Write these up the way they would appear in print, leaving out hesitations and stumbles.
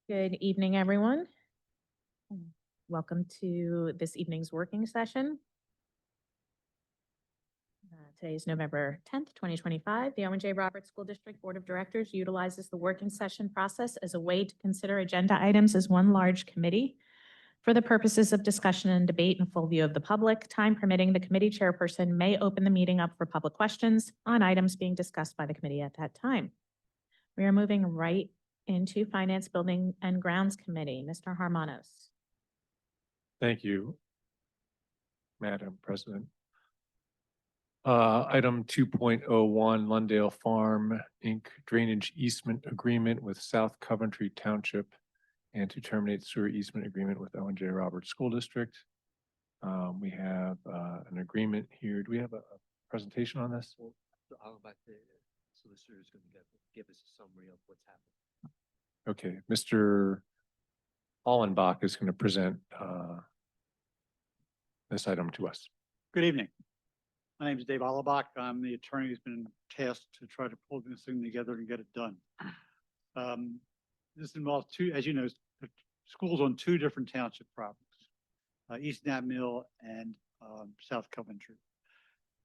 Good evening, everyone. Welcome to this evening's working session. Today is November 10th, 2025. The Owen J. Roberts School District Board of Directors utilizes the working session process as a way to consider agenda items as one large committee. For the purposes of discussion and debate in full view of the public, time permitting, the committee chairperson may open the meeting up for public questions on items being discussed by the committee at that time. We are moving right into Finance, Building, and Grounds Committee. Mr. Harmonos. Thank you, Madam President. Item 2.01, Lundale Farm, Inc. Drainage Easement Agreement with South Coventry Township and to terminate sewer easement agreement with Owen J. Roberts School District. We have an agreement here. Do we have a presentation on this? I'll let the solicitor is going to give us a summary of what's happening. Okay, Mr. Hollenbach is going to present this item to us. Good evening. My name is Dave Allebach. I'm the attorney who's been tasked to try to pull this thing together and get it done. This involves two, as you know, schools on two different township properties, East Nat Mill and South Coventry.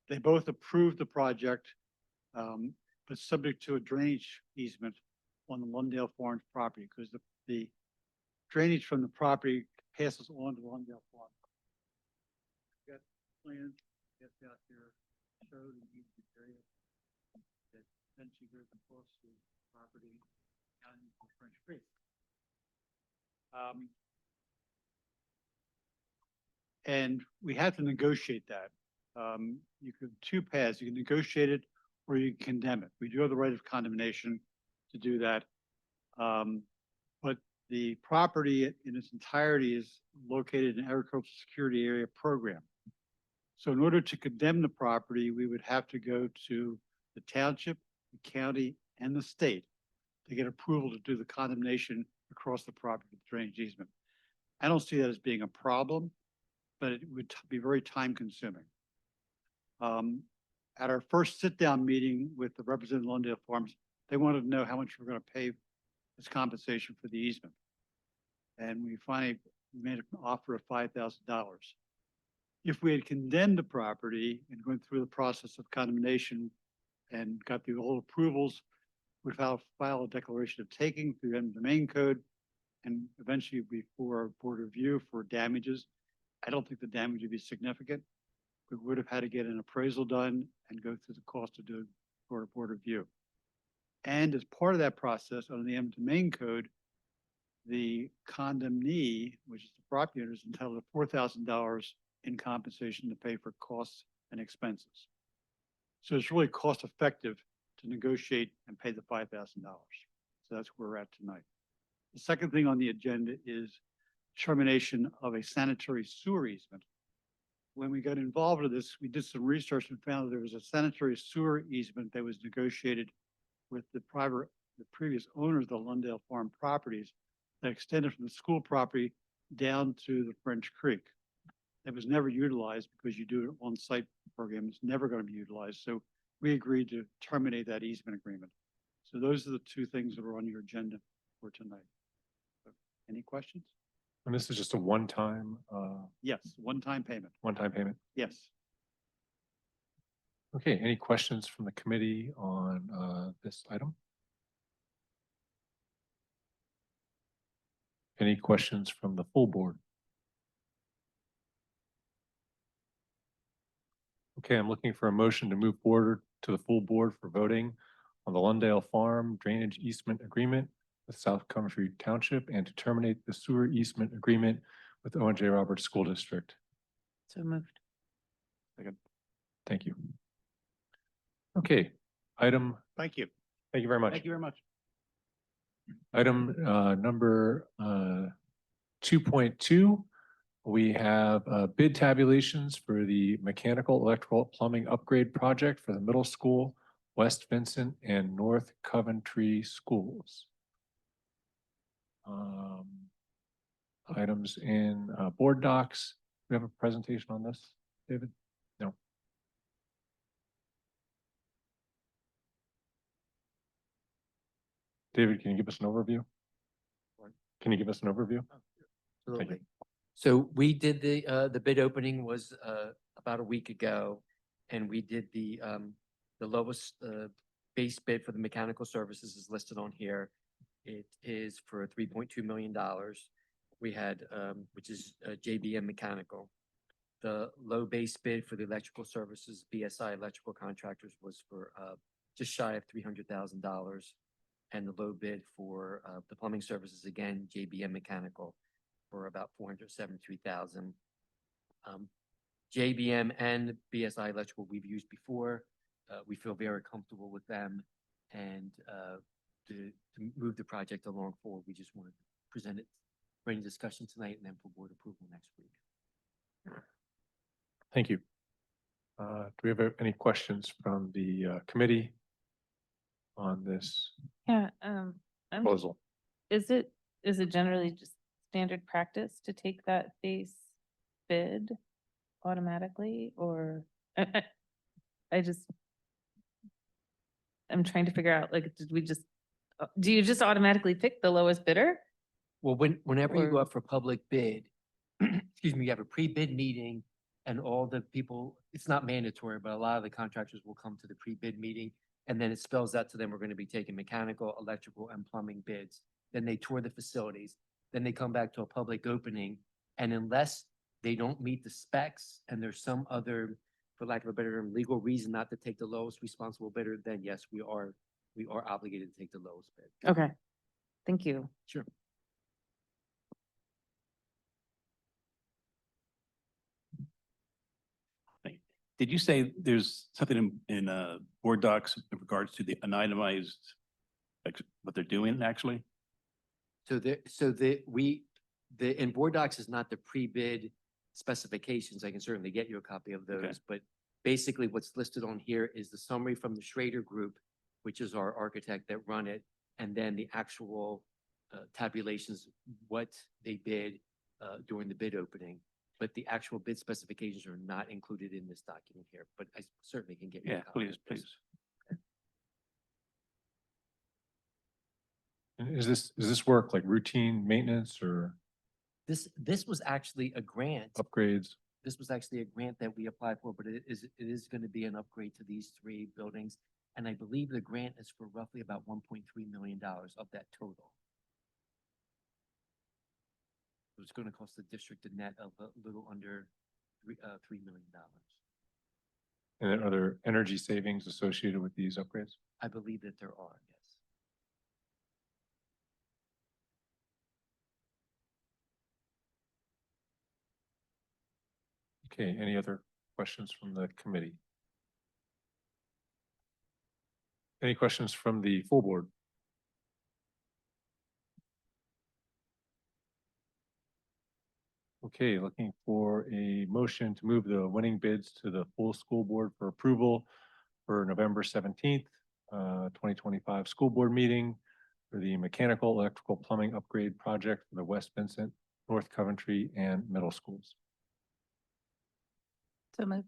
They both approved the project, but subject to a drainage easement on the Lundale Farms property because the drainage from the property passes on to Lundale Farms. Got plans, gets out here, showed the easement area that then she goes across the property down into French Creek. And we had to negotiate that. You could two paths. You can negotiate it or you can condemn it. We do have the right of condemnation to do that. But the property in its entirety is located in Agricultural Security Area Program. So in order to condemn the property, we would have to go to the township, the county, and the state to get approval to do the condemnation across the property with drainage easement. I don't see that as being a problem, but it would be very time consuming. At our first sit-down meeting with the representative of Lundale Farms, they wanted to know how much we're going to pay as compensation for the easement. And we finally made an offer of $5,000. If we had condemned the property and went through the process of condemnation and got the whole approvals, we'd file a declaration of taking through the eminent domain code and eventually before our board review for damages. I don't think the damage would be significant. We would have had to get an appraisal done and go through the cost of doing for a board review. And as part of that process, under the eminent domain code, the condemnee, which is the property owner, is entitled to $4,000 in compensation to pay for costs and expenses. So it's really cost effective to negotiate and pay the $5,000. So that's where we're at tonight. The second thing on the agenda is termination of a sanitary sewer easement. When we got involved with this, we did some research and found that there was a sanitary sewer easement that was negotiated with the previous owners of the Lundale Farm properties that extended from the school property down to the French Creek. It was never utilized because you do an on-site program. It's never going to be utilized. So we agreed to terminate that easement agreement. So those are the two things that are on your agenda for tonight. So, any questions? And this is just a one-time Yes, one-time payment. Yes. Okay, any questions from the committee on this item? Any questions from the full board? Okay, I'm looking for a motion to move forward to the full board for voting on the Lundale Farm Drainage Easement Agreement with South Coventry Township and to terminate the sewer easement agreement with Owen J. Roberts School District. So moved. Second. Thank you. Okay, item. Thank you. Thank you very much. Thank you very much. Item number 2.2. We have bid tabulations for the mechanical, electrical, plumbing upgrade project for the middle school, West Vincent and North Coventry schools. Items in board docs. We have a presentation on this, David? No. David, can you give us an overview? Can you give us an overview? Absolutely. So we did the bid opening was, about a week ago. And we did the lowest, base bid for the mechanical services is listed on here. It is for $3.2 million. We had, which is JBM Mechanical. The low base bid for the electrical services, BSI Electrical Contractors, was for, just shy of $300,000. And the low bid for, the plumbing services, again, JBM Mechanical, for about $473,000. JBM and BSI Electrical we've used before. We feel very comfortable with them. And to move the project along forward, we just wanted to present it for any discussion tonight and then for board approval next week. Thank you. Do we have any questions from the committee on this Yeah, proposal? is it generally just standard practice to take that base bid automatically, or I'm trying to figure out, like, do you just automatically pick the lowest bidder? Well, whenever you go Or- up for public bid, excuse me, you have a pre-bid meeting and all the people, it's not mandatory, but a lot of the contractors will come to the pre-bid meeting. And then it spells out to them, we're going to be taking mechanical, electrical, and plumbing bids. Then they tour the facilities. Then they come back to a public opening. And unless they don't meet the specs and there's some other, for lack of a better term, legal reason not to take the lowest responsible bidder, then yes, we are obligated to take the lowest bid. Okay, thank you. Sure. Did you say there's something in board docs in regards to the itemized, like what they're doing actually? In board docs is not the pre-bid specifications. I can certainly get you a copy of Okay. those, but basically what's listed on here is the summary from the Schrader Group, which is our architect that run it, and then the actual tabulations, what they bid during the bid opening. But the actual bid specifications are not included in this document here, but I certainly can get you a Yeah, copy. please, of those. please. And is this work like routine maintenance or This was actually a grant. upgrades? This was actually a grant that we applied for, but it is going to be an upgrade to these three buildings. And I believe the grant is for roughly about $1.3 million of that total. It's going to cost the district a net of a little under $3 million. And then are there energy savings associated with these upgrades? I believe that there are, yes. Okay, any other questions from the committee? Any questions from the full board? Okay, looking for a motion to move the winning bids to the full school board for approval for November 17th, 2025 school board meeting for the mechanical, electrical, plumbing upgrade project for the West Vincent, North Coventry, and middle schools. So moved.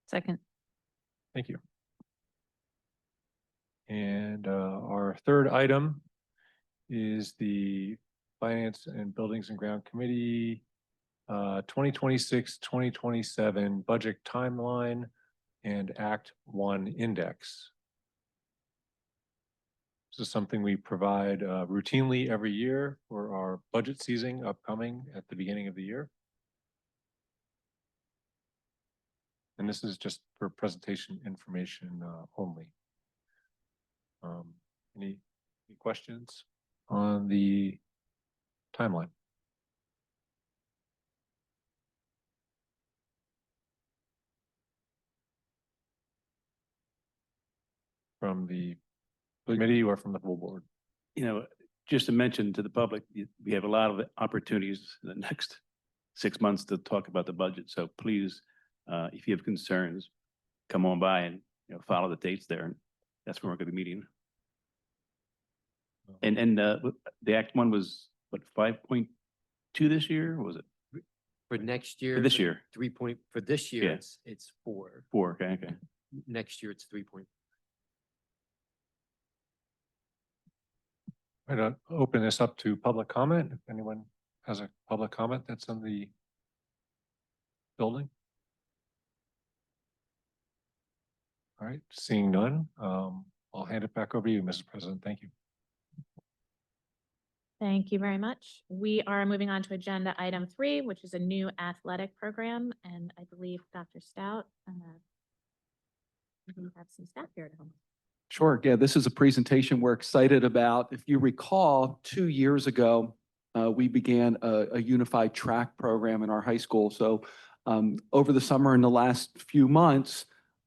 Second. Thank you. And our third item is the Finance and Buildings and Ground Committee 2026-2027 budget timeline and Act 1 index. This is something we provide routinely every year for our budget season upcoming at the beginning of the year. And this is just for presentation information only. Any questions on the timeline? From the committee or from the full board? You know, just to mention to the public, we have a lot of opportunities in the next 6 months to talk about the budget. So please, if you have concerns, come on by and, follow the dates there. And that's when we're going to be meeting. And the Act 1 was what, 5.2 this year? Or was it For next year. for this year? 3 point, for this year, Yeah. it's 4. 4. Okay. Okay. Next year, it's 3 point. I'm going to open this up to public comment. If anyone has a public comment that's in the building. All right, seeing none, I'll hand it back over to you, Mrs. President. Thank you. Thank you very much. We are moving on to agenda item 3, which is a new athletic program, and I believe Dr. Stout, we have some staff here to help. Sure. Yeah, this is a presentation we're excited about. If you recall, 2 years ago, we began a unified track program in our high school. So over the summer in the last few months,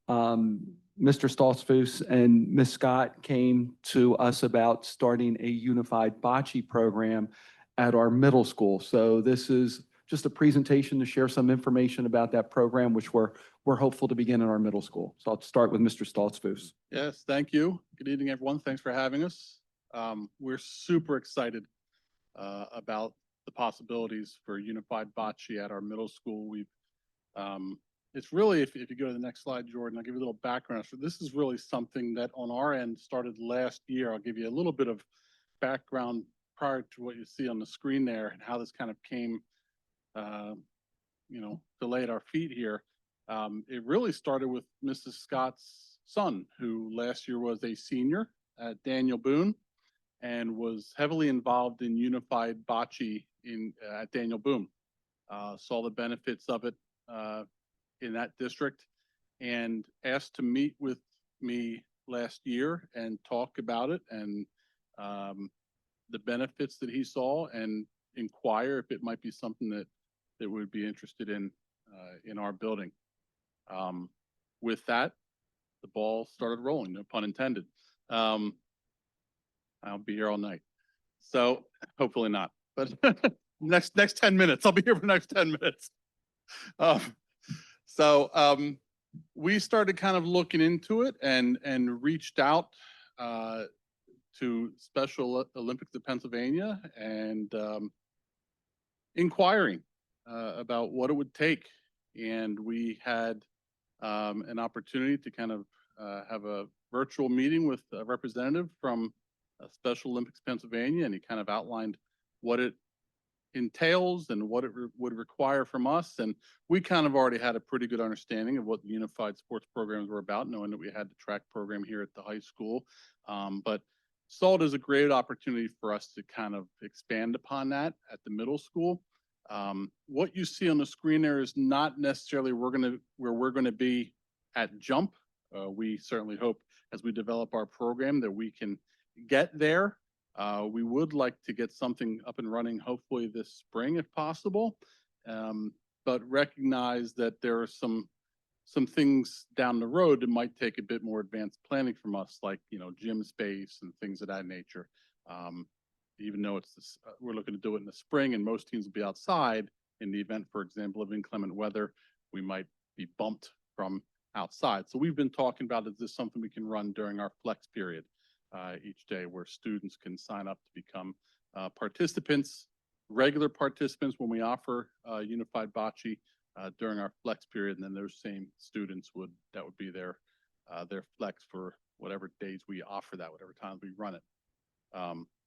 Mr. Stoltzfus and Ms. Scott came to us about starting a unified bocce program at our middle school. So this is just a presentation to share some information about that program, which we're hopeful to begin in our middle school. So I'll start with Mr. Stoltzfus. Yes, thank you. Good evening, everyone. Thanks for having us. We're super excited about the possibilities for unified bocce at our middle school. It's really, if you go to the next slide, Jordan, I'll give you a little background. So this is really something that on our end started last year. I'll give you a little bit of background prior to what you see on the screen there and how this kind of came, to lay at our feet here. It really started with Mrs. Scott's son, who last year was a senior at Daniel Boone and was heavily involved in unified bocce at Daniel Boone. Saw the benefits of it in that district and asked to meet with me last year and talk about it and the benefits that he saw and inquire if it might be something that would be interested in our building. With that, the ball started rolling, no pun intended. I'll be here all night. So hopefully not, but next 10 minutes, I'll be here for the next 10 minutes. We started kind of looking into it and reached out to Special Olympics of Pennsylvania and inquiring about what it would take. And we had an opportunity to kind of have a virtual meeting with a representative from Special Olympics Pennsylvania, and he kind of outlined what it entails and what it would require from us. And we kind of already had a pretty good understanding of what the unified sports programs were about, knowing that we had the track program here at the high school. But saw it as a great opportunity for us to kind of expand upon that at the middle school. What you see on the screen there is not necessarily where we're gonna be at jump. We certainly hope as we develop our program that we can get there. We would like to get something up and running hopefully this spring if possible, but recognize that there are some things down the road that might take a bit more advanced planning from us, like gym space and things of that nature. Even though we're looking to do it in the spring and most teams will be outside, in the event, for example, of inclement weather, we might be bumped from outside. So we've been talking about, is this something we can run during our flex period each day, where students can sign up to become participants, regular participants when we offer unified bocce during our flex period, and then those same students would be their flex for whatever days we offer that, whatever times we run it.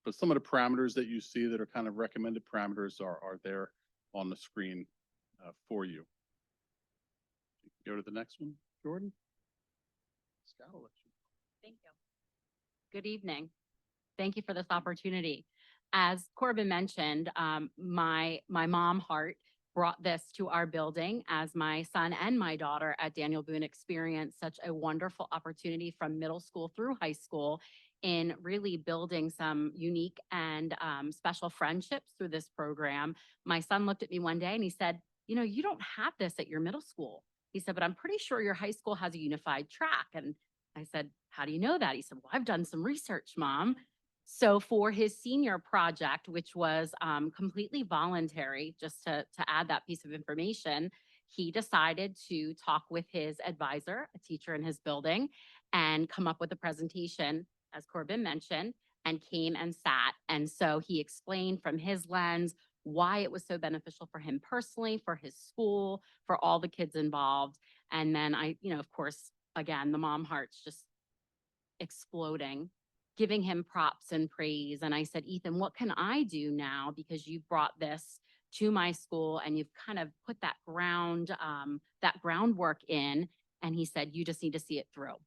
But some of the parameters that you see that are kind of recommended parameters are there on the screen for you. Go to the next one, Jordan. Scott, I'll let you. Thank you. Good evening. Thank you for this opportunity. As Corbin mentioned, my mom heart brought this to our building as my son and my daughter at Daniel Boone experienced such a wonderful opportunity from middle school through high school in really building some unique and special friendships through this program. My son looked at me one day and he said, you don't have this at your middle school. He said, but I'm pretty sure your high school has a unified track. And I said, how do you know that? He said, well, I've done some research, Mom. So for his senior project, which was completely voluntary, just to add that piece of information, he decided to talk with his advisor, a teacher in his building, and come up with a presentation, as Corbin mentioned, and came and sat. And so he explained from his lens why it was so beneficial for him personally, for his school, for all the kids involved. And then of course, again, the mom heart's just exploding, giving him props and praise. And I said, Ethan, what can I do now? Because you brought this to my school and you've kind of put that groundwork in. And he said, you just need to see it through.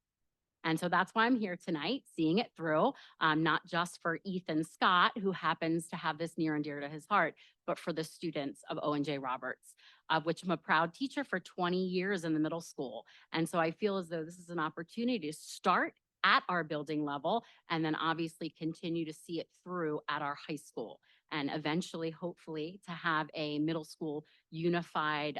And so that's why I'm here tonight, seeing it through, not just for Ethan Scott, who happens to have this near and dear to his heart, but for the students of Owen J. Roberts, of which I'm a proud teacher for 20 years in the middle school. And so I feel as though this is an opportunity to start at our building level and then obviously continue to see it through at our high school and eventually, hopefully, to have a middle school unified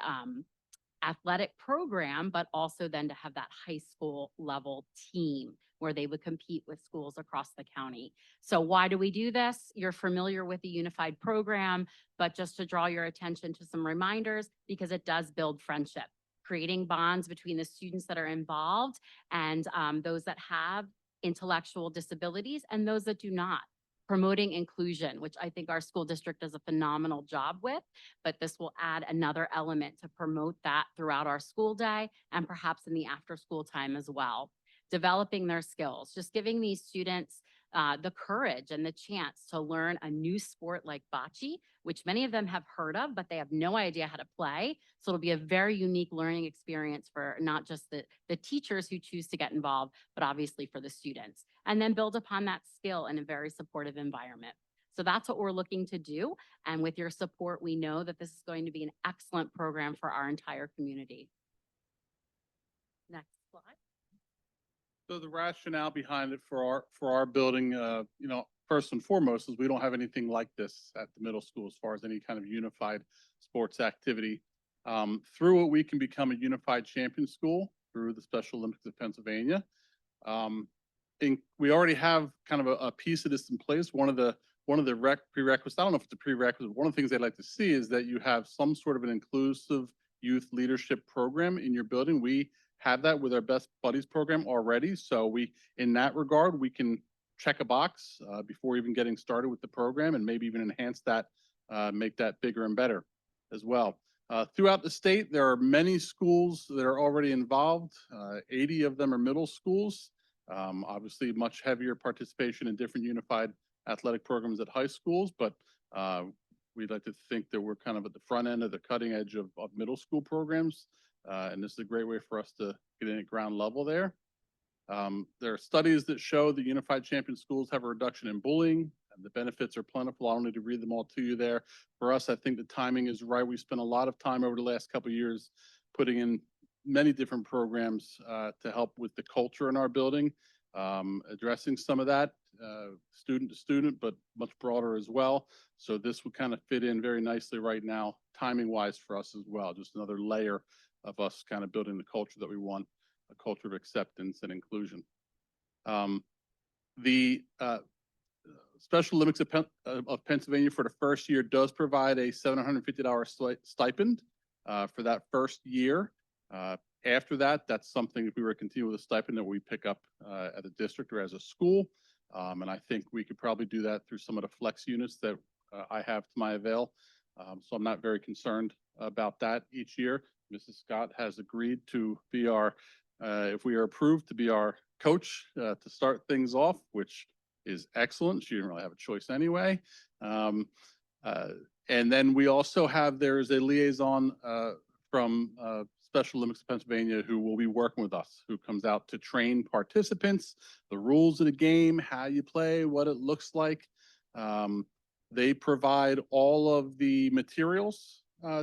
athletic program, but also then to have that high school level team where they would compete with schools across the county. So why do we do this? You're familiar with the unified program, but just to draw your attention to some reminders, because it does build friendship, creating bonds between the students that are involved and those that have intellectual disabilities and those that do not. Promoting inclusion, which I think our school district does a phenomenal job with, but this will add another element to promote that throughout our school day and perhaps in the after school time as well. Developing their skills, just giving these students the courage and the chance to learn a new sport like bocce, which many of them have heard of, but they have no idea how to play. So it'll be a very unique learning experience for not just the teachers who choose to get involved, but obviously for the students. And then build upon that skill in a very supportive environment. So that's what we're looking to do. And with your support, we know that this is going to be an excellent program for our entire community. Next slide. So the rationale behind it for our building, you know, first and foremost is we don't have anything like this at the middle school as far as any kind of unified sports activity. Through it, we can become a unified champion school through the Special Olympics of Pennsylvania. We already have kind of a piece of this in place. One of the prerequisites, I don't know if it's a prerequisite, one of the things they'd like to see is that you have some sort of an inclusive youth leadership program in your building. We have that with our Best Buddies program already. So in that regard, we can check a box before even getting started with the program and maybe even enhance that, make that bigger and better as well. Throughout the state, there are many schools that are already involved. 80 of them are middle schools. Obviously much heavier participation in different unified athletic programs at high schools, but we'd like to think that we're kind of at the front end of the cutting edge of middle school programs. And this is a great way for us to get in at ground level there. There are studies that show that unified champion schools have a reduction in bullying, and the benefits are plentiful. I don't need to read them all to you there. For us, I think the timing is right. We spent a lot of time over the last couple of years putting in many different programs to help with the culture in our building, addressing some of that student to student, but much broader as well. So this would kind of fit in very nicely right now, timing wise for us as well. Just another layer of us kind of building the culture that we want, a culture of acceptance and inclusion. The Special Olympics of Pennsylvania for the first year does provide a $750 stipend for that first year. After that, that's something, if we were to continue with a stipend, that we pick up at a district or as a school. And I think we could probably do that through some of the flex units that I have to my avail. So I'm not very concerned about that each year. Mrs. Scott has agreed to be our, if we are approved, to be our coach to start things off, which is excellent. She didn't really have a choice anyway. And then we also have, there's a liaison from Special Olympics of Pennsylvania who will be working with us, who comes out to train participants, the rules of the game, how you play, what it looks like. They provide all of the materials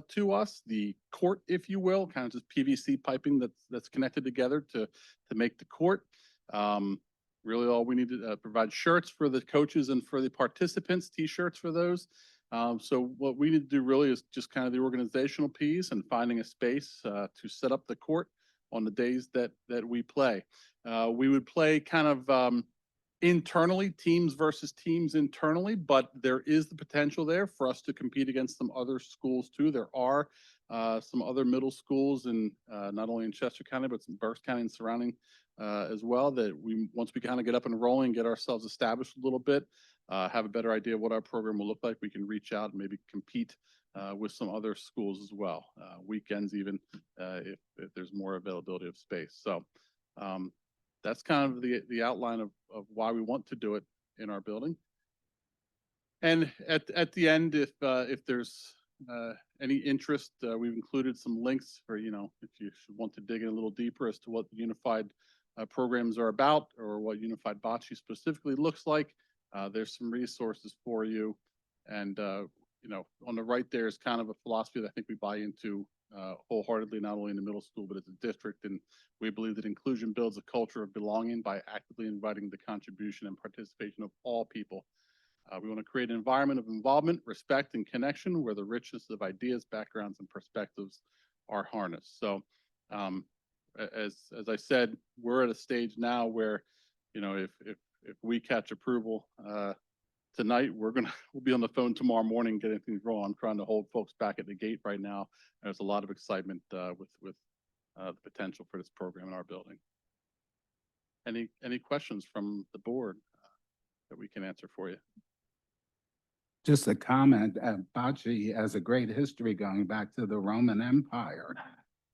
to us, the court, if you will, kind of just PVC piping that's connected together to make the court. Really all we need to provide shirts for the coaches and for the participants, t-shirts for those. So what we need to do really is just kind of the organizational piece and finding a space to set up the court on the days that we play. We would play kind of internally, teams versus teams internally, but there is the potential there for us to compete against some other schools too. There are some other middle schools in not only in Chester County, but some Berks County and surrounding as well, that once we kind of get up and rolling, get ourselves established a little bit, have a better idea of what our program will look like, we can reach out and maybe compete with some other schools as well, weekends even, if there's more availability of space. So that's kind of the outline of why we want to do it in our building. And at the end, if there's any interest, we've included some links for, you know, if you should want to dig in a little deeper as to what the unified programs are about or what unified bocce specifically looks like. There's some resources for you. And, you know, on the right there is kind of a philosophy that I think we buy into wholeheartedly, not only in the middle school, but as a district. And we believe that inclusion builds a culture of belonging by actively inviting the contribution and participation of all people. We want to create an environment of involvement, respect, and connection where the richness of ideas, backgrounds, and perspectives are harnessed. So, as I said, we're at a stage now where, you know, if we catch approval tonight, we'll be on the phone tomorrow morning getting things rolling. I'm trying to hold folks back at the gate right now. There's a lot of excitement with the potential for this program in our building. Any questions from the board that we can answer for you? Just a comment, bocce has a great history going back to the Roman Empire.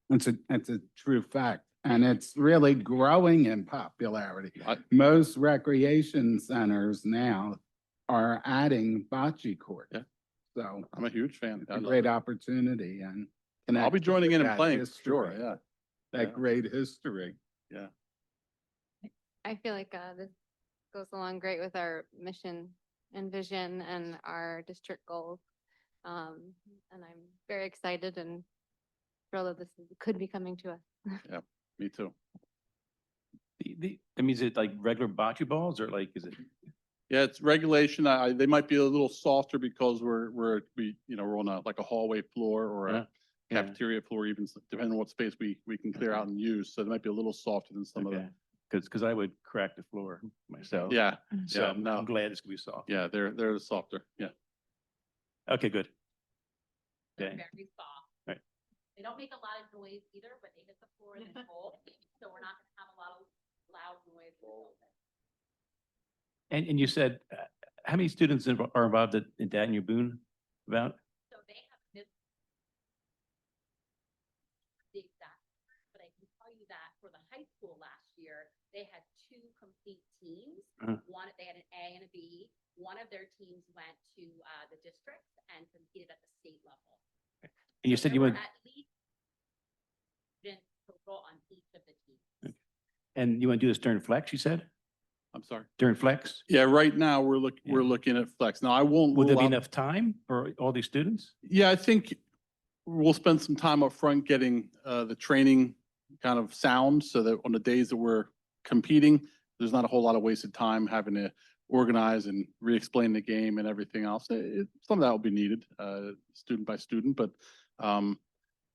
It's a true fact, and it's really growing in popularity. Most recreation centers now are adding bocce court. Yeah. So I'm a huge fan. it's a great opportunity and. I'll be joining in and that playing, for history, sure, yeah. That Yeah. great history. I feel like this goes along great with our mission and vision and our district goals. And I'm very excited and thrilled that could be coming to us. Me too. I mean, is it like regular bocce balls or like, is it? Yeah, it's regulation. They might be a little softer because we're on a hallway floor or Yeah. a cafeteria floor, even depending on what space we can clear out and use. So they might be a little softer than some of Okay. the. Because I would crack the floor myself. Yeah, So yeah, I'm no. glad it's gonna be soft. Yeah, they're softer. Yeah. Okay, good. They're Okay. very soft. Right. They don't make a lot of noise either, but they hit the floor and they roll, so we're not gonna have a lot of loud noise. in the building. And you said, how many students are involved in Daniel Boone about? So they have missed the exact, but I can tell you that for the high school last year, they had 2 complete teams. Uh-huh. They had an A and a B. One of their teams went to the district and competed at the state level. And you So said there you were went, at least students total on each of the teams. and you want to do this during flex, you said? I'm sorry. During flex? Yeah, right now we're Yeah. looking at flex. Now I won't. Will there rule be out- enough time for all these students? Yeah, I think we'll spend some time up front getting the training kind of sound so that on the days that we're competing, there's not a whole lot of wasted time having to organize and re-explain the game and everything else. Some of that will be needed, student by student, but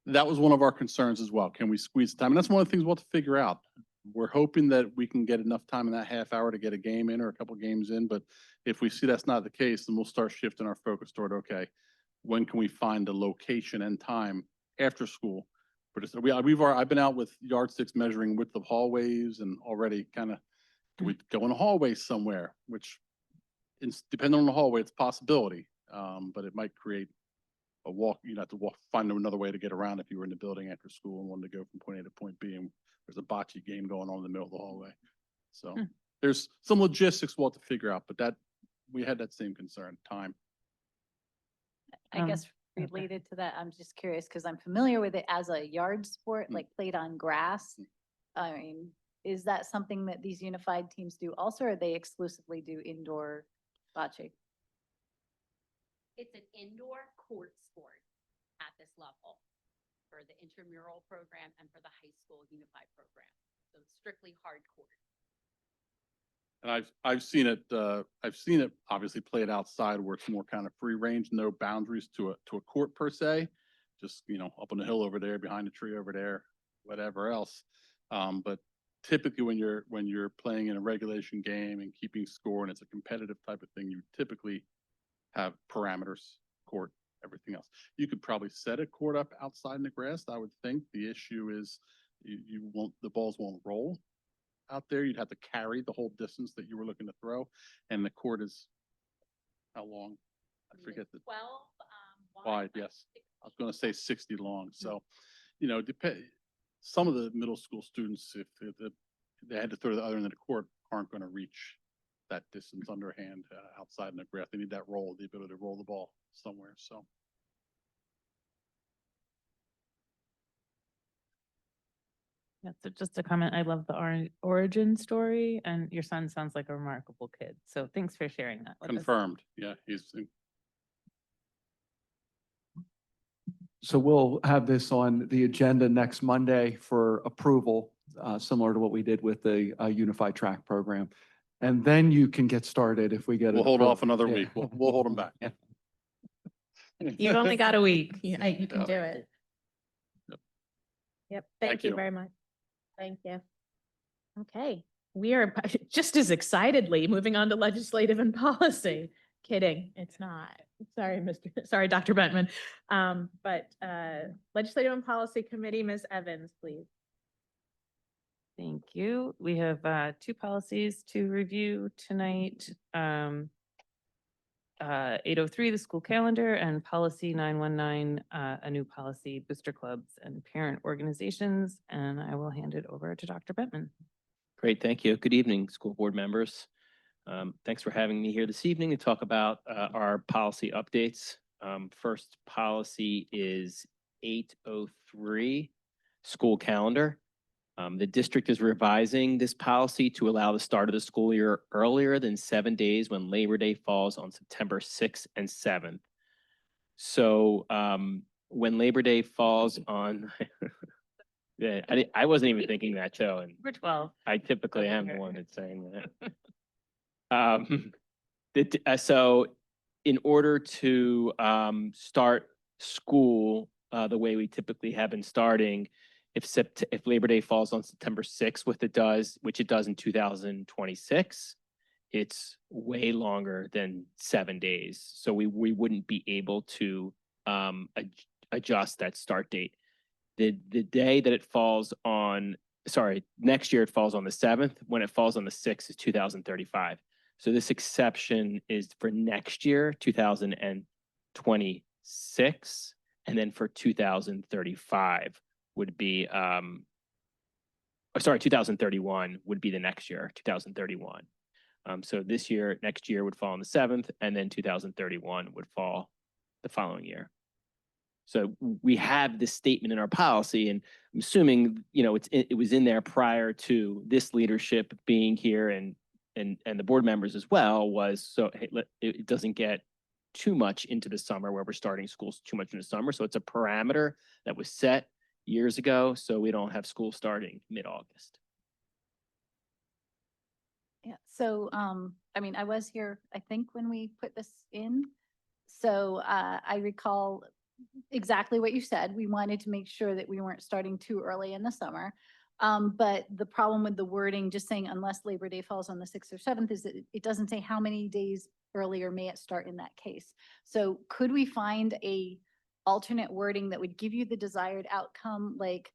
that was one of our concerns as well. Can we squeeze time? And that's one of the things we'll have to figure out. We're hoping that we can get enough time in that half hour to get a game in or a couple games in, but if we see that's not the case, then we'll start shifting our focus toward, okay, when can we find a location and time after school? But I've been out with yardsticks measuring width of hallways and already kind of, can we go in a hallway somewhere, which depending on the hallway, it's a possibility. But it might create a walk, you'd have to find another way to get around if you were in the building after school and wanted to go from point A to point B and there's a bocce game going on in the middle of the hallway. So there's some logistics we'll have to figure out, but we had that same concern, time. I guess related to that, I'm just curious because I'm familiar with it as a yard sport, like played on grass. I mean, is that something that these unified teams do also, or they exclusively do indoor bocce? It's an indoor court sport at this level for the intramural program and for the high school unified program. So it's strictly hard court. And I've seen it obviously played outside where it's more kind of free range, no boundaries to a court per se. Just, up on the hill over there, behind the tree over there, whatever else. But typically when you're playing in a regulation game and keeping score and it's a competitive type of thing, you typically have parameters, court, everything else. You could probably set a court up outside in the grass, I would think. The issue is the balls won't roll out there. You'd have to carry the whole distance that you were looking to throw. And the court is how long? I forget the 12 wide, yes. I was gonna say 60 long. So, some of the middle school students, if they had to throw the other end of the court, aren't going to reach that distance underhand outside in the grass. They need that roll, the ability to roll the ball somewhere. So Yeah, so just a comment, I love the origin story and your son sounds like a remarkable kid. So thanks for sharing that with us. confirmed. Yeah, he's So we'll have this on the agenda next Monday for approval, similar to what we did with the Unified Track Program. And then you can get started if we get it. we'll hold off approved. another Yeah. week. We'll hold him back. You've only got a week. You can Yeah. do it. Yep. Yep, Thank thank you you. very much. Thank you. Okay, we are just as excitedly moving on to legislative and policy. Kidding, it's not. Sorry, Dr. Bentman. But Legislative and Policy Committee, Ms. Evans, please. Thank you. We have two policies to review tonight. 803, the school calendar, and policy 919, a new policy, booster clubs and parent organizations. And I will hand it over to Dr. Bentman. Great, thank you. Good evening, school board members. Thanks for having me here this evening to talk about our policy updates. First policy is 803, school calendar. The district is revising this policy to allow the start of the school year earlier than 7 days when Labor Day falls on September 6th and 7th. So when Labor Day falls on, yeah, I wasn't even thinking that, Joe, and Number 12. I typically am the one that's saying that. So in order to start school the way we typically have been starting, if Labor Day falls on September 6th, which it does in 2026, it's way longer than 7 days. So we wouldn't be able to adjust that start date. The day that it falls on, next year it falls on the 7th. When it falls on the 6th is 2035. So this exception is for next year, 2026, and then for 2035 would be, 2031 would be the next year, 2031. So next year would fall on the 7th, and then 2031 would fall the following year. So we have this statement in our policy, and I'm assuming, it was in there prior to this leadership being here and the board members as well, was so it doesn't get too much into the summer where we're starting schools too much in the summer. So it's a parameter that was set years ago, so we don't have school starting mid-August. Yeah, so, I mean, I was here, I think, when we put this in. So, I recall exactly what you said. We wanted to make sure that we weren't starting too early in the summer. But the problem with the wording, just saying unless Labor Day falls on the 6th or 7th, is that it doesn't say how many days earlier may it start in that case. So could we find a alternate wording that would give you the desired outcome, like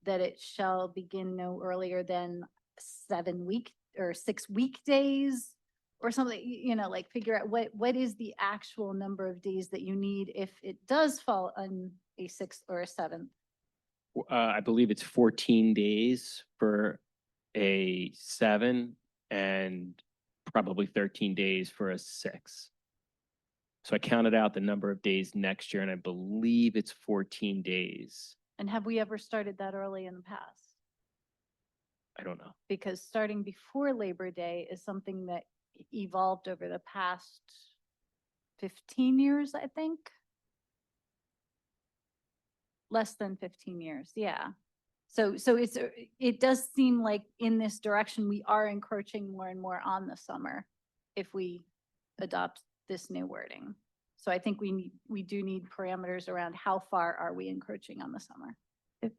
that it shall begin no earlier than 7 week or 6 weekdays or something, like figure out what is the actual number of days that you need if it does fall on a 6th or a 7th? I believe it's 14 days for a 7 and probably 13 days for a 6. So I counted out the number of days next year, and I believe it's 14 days. And have we ever started that early in the past? I don't know. Because starting before Labor Day is something that evolved over the past 15 years, I think. Less than 15 years, yeah. So it does seem like in this direction, we are encroaching more and more on the summer if we adopt this new wording. So I think we do need parameters around how far are we encroaching on the summer. If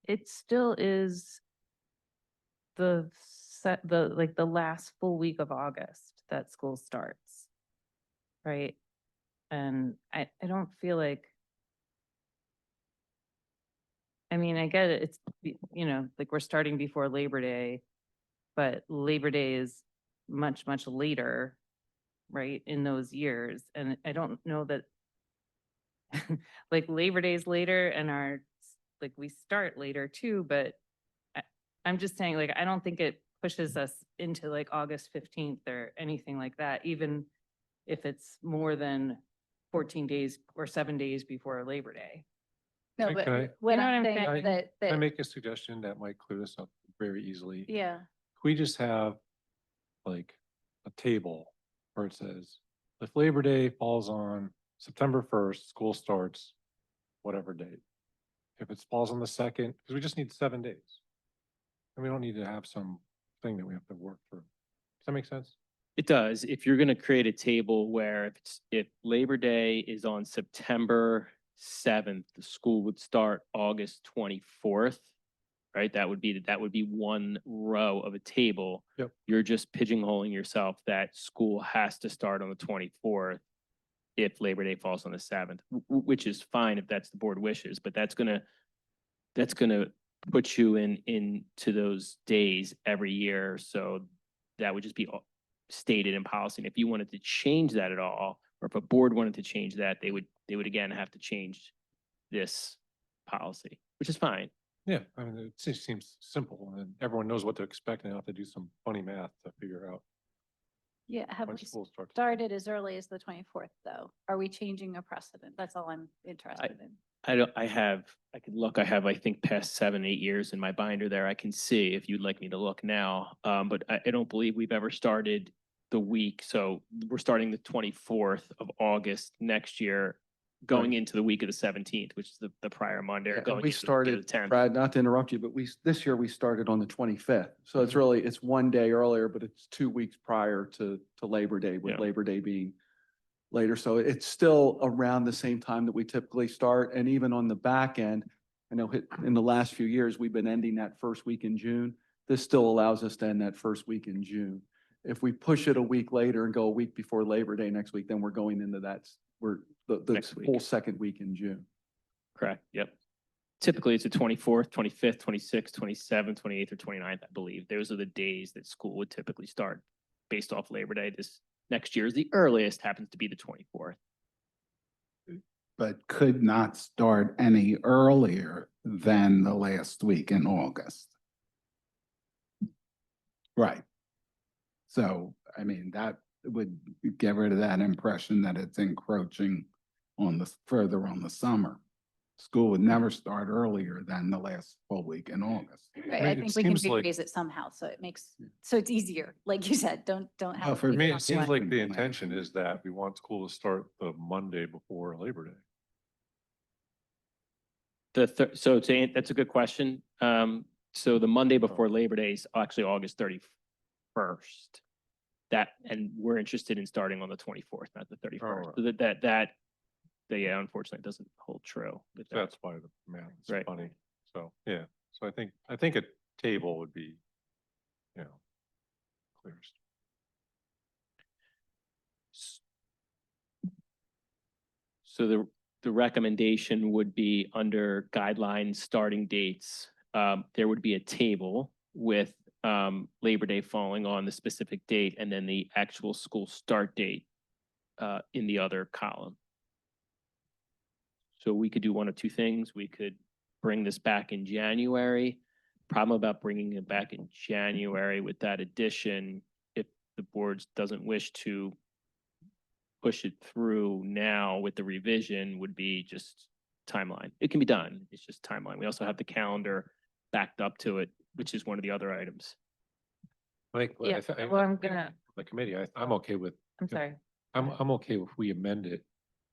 it still is the last full week of August that school starts, right? And I don't feel like, I mean, I get it, it's, like we're starting before Labor Day, but Labor Day is much, much later, right, in those years. And I don't know that, like Labor Day is later and we start later too, but I'm just saying, like, I don't think it pushes us into like August 15th or anything like that, even if it's more than 14 days or 7 days before Labor Day. No, Can but I- what You know I'm what I'm saying saying? that, Can I that, make a suggestion that might clear this up very easily? yeah, Can we just have like a table where it says, if Labor Day falls on September 1st, school starts whatever date. If it falls on the 2nd, because we just need 7 days. And we don't need to have some thing that we have to work through. Does that make sense? It does. If you're gonna create a table where if Labor Day is on September 7th, the school would start August 24th. Right? That would be one row of a table. Yep. You're just pigeonholing yourself that school has to start on the 24th if Labor Day falls on the 7th, which is fine if that's the board wishes, but that's gonna put you into those days every year. So that would just be stated in policy. And if you wanted to change that at all, or if a board wanted to change that, they would again have to change this policy, which is fine. Yeah, I mean, it just seems simple and everyone knows what to expect and they have to do some funny math to figure out yeah, have when we school starts. started as early as the 24th, though? Are we changing a precedent? That's all I'm interested in. I could look, I have, I think, past 7, 8 years in my binder there. I can see if you'd like me to look now. But I don't believe we've ever started the week. So we're starting the 24th of August next year, going into the week of the 17th, which is the prior Monday. or Yeah, going we into the week of started, the 10th. Brad, not to interrupt you, but this year we started on the 25th. So it's really, it's 1 day earlier, but it's 2 weeks prior to Labor Day, with Yeah. Labor Day being later. So it's still around the same time that we typically start. And even on the back end, I know in the last few years, we've been ending that first week in June. This still allows us to end that first week in June. If we push it a week later and go a week before Labor Day next week, then we're going into the Next week. full second week in June. Correct, yep. Typically, it's the 24th, 25th, 26th, 27th, 28th, or 29th, I believe. Those are the days that school would typically start based off Labor Day. This next year is the earliest, happens to be the 24th. but could not start any earlier than the last week in August. Right. So, I mean, that would get rid of that impression that it's encroaching on further on the summer. School would never start earlier than the last full week in August. Right, mean, I it think we can seems like- rephrase it somehow, so it makes, so it's easier, like you said, don't have. Well, for For people me, on it seems one- like the intention is that we want school to start the Monday before Labor Day. That's a good question. So the Monday before Labor Day is actually August 31st. And we're interested in starting on the 24th, not the 31st. right. So yeah, unfortunately, it doesn't hold true. with So that. that's why the math is Right. funny. So, yeah, so I think a table would be, clearest. So the recommendation would be under guidelines, starting dates. There would be a table with Labor Day falling on the specific date and then the actual school start date in the other column. So we could do one of two things. We could bring this back in January. Problem about bringing it back in January with that addition, if the board doesn't wish to push it through now with the revision, would be just timeline. It can be done. It's just timeline. We also have the calendar backed up to it, which is one of the other items. Like, Yeah, well, I'm gonna, the committee, I'm okay with, I'm sorry. I'm okay if we amend it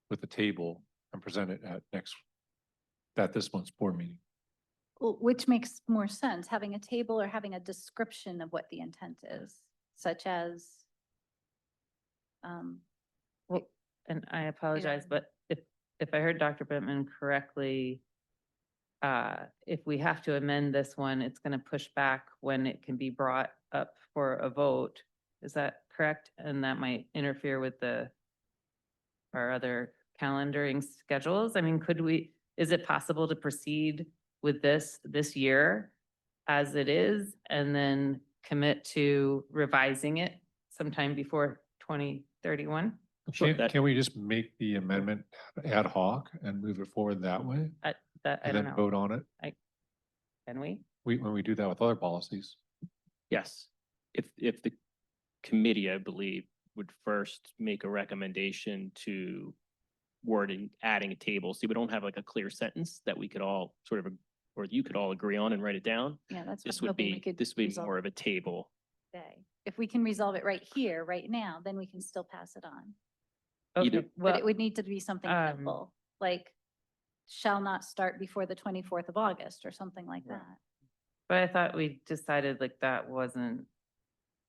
with the table and present it at this month's board meeting. Well, which makes more sense, having a table or having a description of what the intent is, such as. Well, and I apologize, but if I heard Dr. Bittman correctly, if we have to amend this one, it's going to push back when it can be brought up for a vote. Is that correct? And that might interfere with our other calendaring schedules. I mean, is it possible to proceed with this year as it is and then commit to revising it sometime before 2031? Sure, Can we just make the amendment ad hoc and move it forward that way? I And don't then know. vote on it? Can we? when we do that with other policies. Yes. If the committee, I believe, would first make a recommendation to wording, adding a table, so we don't have like a clear sentence that we could all sort of, or you could all agree on and write it down. Yeah, that's. what This I'm would hoping we be, could this would be resolve more of a table. today. If we can resolve it right here, right now, then we can still pass it on. Either- Okay, But well, it would need to be something simple, like shall not start before the 24th of August or something like Right. that. but I thought we decided like that wasn't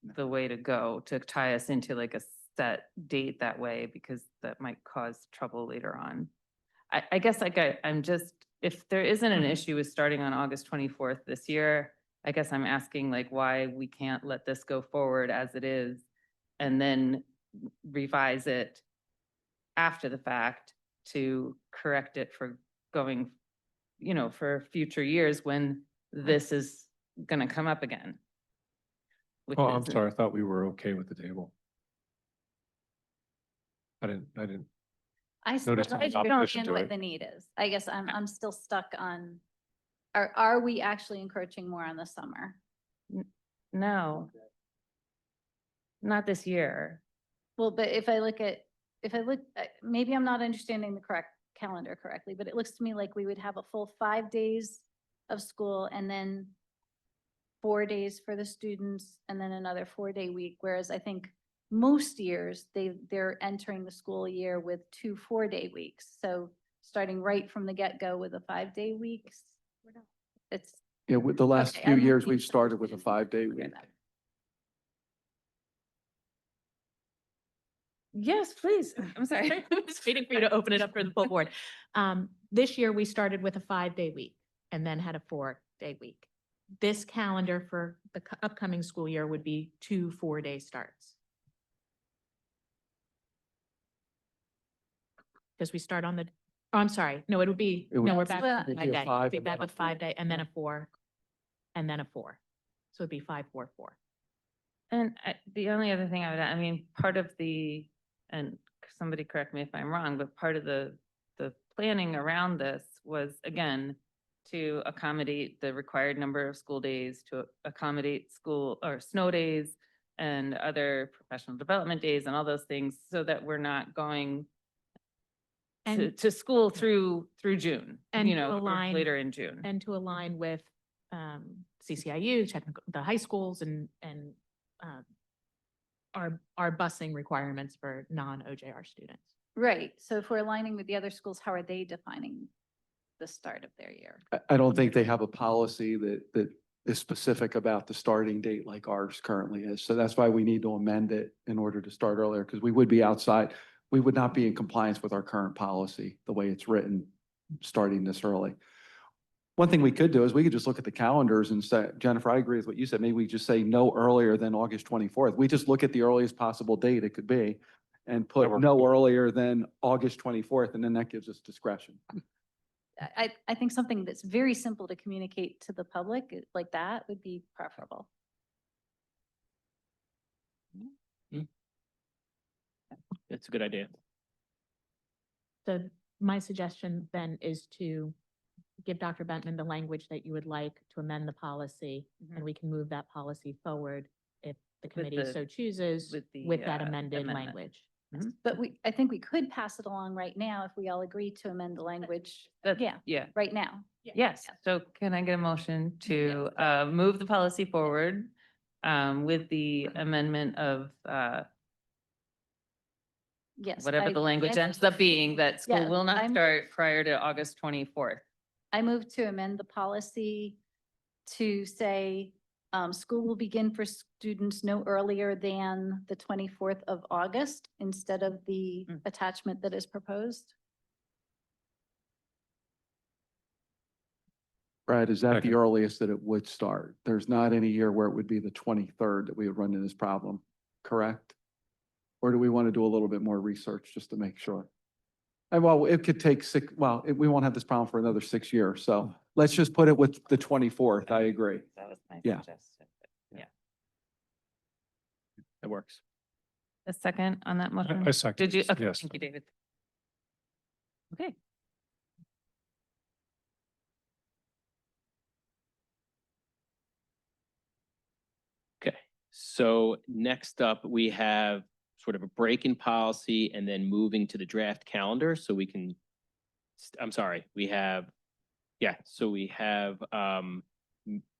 the way to go, to tie us into like a set date that way, because that might cause trouble later on. I guess like I'm just, if there isn't an issue with starting on August 24th this year, I guess I'm asking like why we can't let this go forward as it is and then revise it after the fact to correct it for going, for future years when this is gonna come up again. which Oh, I'm isn't- sorry. I thought we were okay with the table. I didn't. I still Notice don't I'm opposition understand to what it. the need is. I guess I'm still stuck on, are we actually encroaching more on the summer? No. Not this year. Well, but if I look, maybe I'm not understanding the correct calendar correctly, but it looks to me like we would have a full 5 days of school and then 4 days for the students and then another 4-day week, whereas I think most years they're entering the school year with 2 4-day weeks. So starting right from the get-go with a 5-day weeks. It's. Yeah, with the last Okay, few I'm years, looking we've for started with a solutions. 5-day Okay, week. then. Yes, please. I'm sorry. I was waiting for you to open it up for the full board. This year, we started with a 5-day week and then had a 4-day week. This calendar for the upcoming school year would be 2 4-day starts. Because we start on I'm sorry, no, it would be, It would- no, we're That's back what- to It'd be a 5-day. five Be and back then a with 5-day and then a 4, and then a 4. So it'd be 5 4 4. And the only other thing I mean, part of the, and somebody correct me if I'm wrong, but part of the planning around this was, again, to accommodate the required number of school days, to accommodate school or snow days and other professional development days and all those things, so that we're not going to school through June, And to or align- later in June. And to align with CCIU, the high schools and our busing requirements for non-OJR students. Right, so if we're aligning with the other schools, how are they defining the start of their year? I don't think they have a policy that is specific about the starting date like ours currently is. So that's why we need to amend it in order to start earlier, because we would be outside. We would not be in compliance with our current policy, the way it's written, starting this early. One thing we could do is we could just look at the calendars and say, Jennifer, I agree with what you said. Maybe we just say no earlier than August 24th. We just look at the earliest possible date it could be and put works. no earlier than August 24th, and then that gives us discretion. I think something that's very simple to communicate to the public like that would be preferable. That's a good idea. So my suggestion then is to give Dr. Bentman the language that you would like to amend the policy, and we can move that policy forward if the committee the- so chooses with the, with that amended amendment. language. But I think we could pass it along right now if we all agree to amend the language. That- Yeah, Yeah. right now. Yes, so can I get a motion to move the policy forward with the amendment of Yes. whatever I- the language yes, ends up being, that school Yeah, will not I'm- start prior to August 24th. I move to amend the policy to say, school will begin for students no earlier than the 24th of August instead of the Mm. attachment that is proposed. Brad, is that the Second. earliest that it would start? There's not any year where it would be the 23rd that we would run into this problem, correct? Or do we want to do a little bit more research just to make sure? And well, it could take we won't have this problem for another 6 years. So let's just put it with the 24th. I agree. That was my Yeah. suggestion. Yeah. That works. A second on that motion? I second. Did you? Okay, Yes. thank you, David. Okay. So next up, we have sort of a break in policy and then moving to the draft calendar so we can, I'm sorry, we have, so we have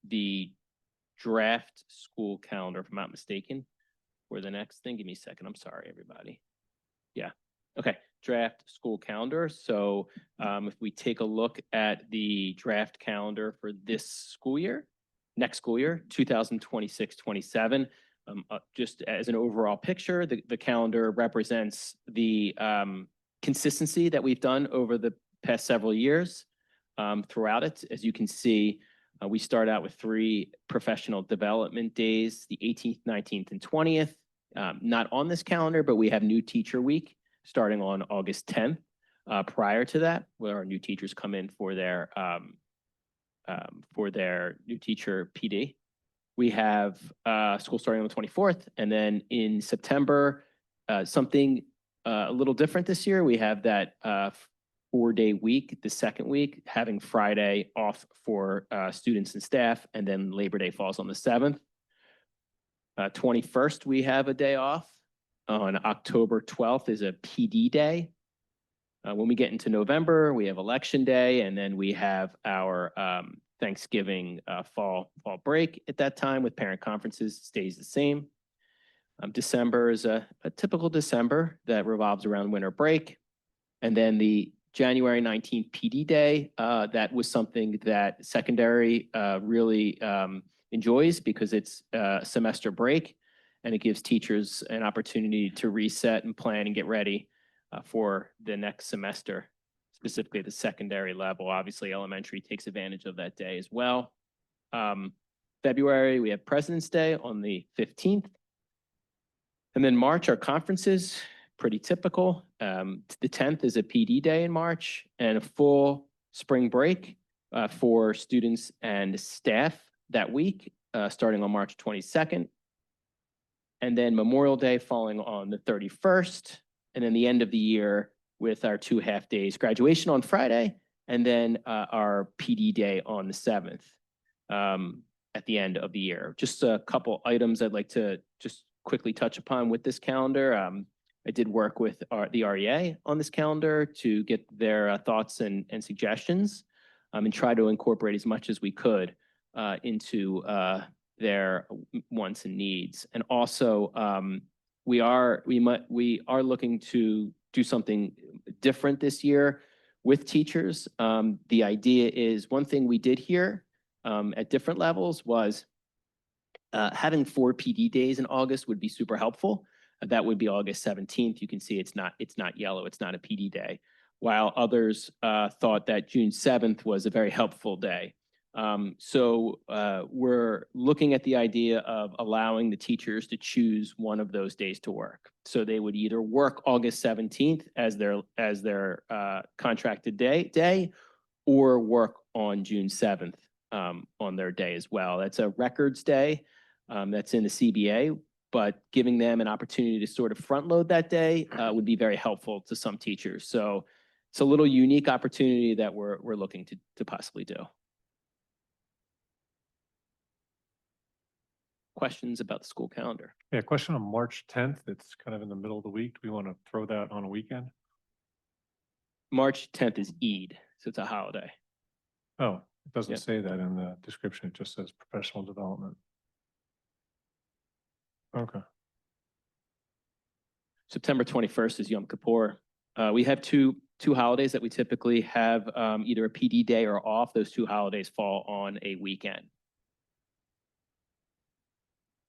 the draft school calendar, if I'm not mistaken, for the next thing. Give me a second. I'm sorry, everybody. Yeah. Okay. Draft school calendar. So if we take a look at the draft calendar for this school year, next school year, 2026-27, just as an overall picture, the calendar represents the consistency that we've done over the past several years throughout it. As you can see, we start out with 3 professional development days, the 18th, 19th, and 20th. Not on this calendar, but we have New Teacher Week starting on August 10th. Prior to that, where our new teachers come in for their new teacher PD. We have school starting on the 24th, and then in September, something a little different this year. We have that 4-day week, the second week, having Friday off for students and staff, and then Labor Day falls on the 7th. 21st, we have a day off. On October 12th is a PD day. When we get into November, we have Election Day, and then we have our Thanksgiving fall break at that time with parent conferences, stays the same. December is a typical December that revolves around winter break. And then the January 19th PD day, that was something that secondary really enjoys because it's a semester break and it gives teachers an opportunity to reset and plan and get ready for the next semester, specifically the secondary level. Obviously, elementary takes advantage of that day as well. February, we have President's Day on the 15th. And then March, our conferences, pretty typical. The 10th is a PD day in March and a full spring break for students and staff that week, starting on March 22nd. And then Memorial Day falling on the 31st. And then the end of the year with our 2 half days, graduation on Friday, and then our PD day on the 7th at the end of the year. Just a couple items I'd like to just quickly touch upon with this calendar. I did work with the REA on this calendar to get their thoughts and suggestions and try to incorporate as much as we could into their wants and needs. And also, we are looking to do something different this year with teachers. The idea is, one thing we did here at different levels was having 4 PD days in August would be super helpful. That would be August 17th. You can see it's not yellow, it's not a PD day. While others thought that June 7th was a very helpful day. So we're looking at the idea of allowing the teachers to choose one of those days to work. So they would either work August 17th as their contracted day, or work on June 7th on their day as well. That's a records day that's in the CBA, but giving them an opportunity to sort of front load that day would be very helpful to some teachers. So it's a little unique opportunity that we're looking to possibly do. Questions about the school calendar? Yeah, question on March 10th. It's kind of in the middle of the week. Do we want to throw that on a weekend? March 10th is Eid, so it's a holiday. Oh, it doesn't Yeah. say that in the description. It just says professional development. Okay. September 21st is Yom Kippur. We have two holidays that we typically have either a PD day or off. Those 2 holidays fall on a weekend.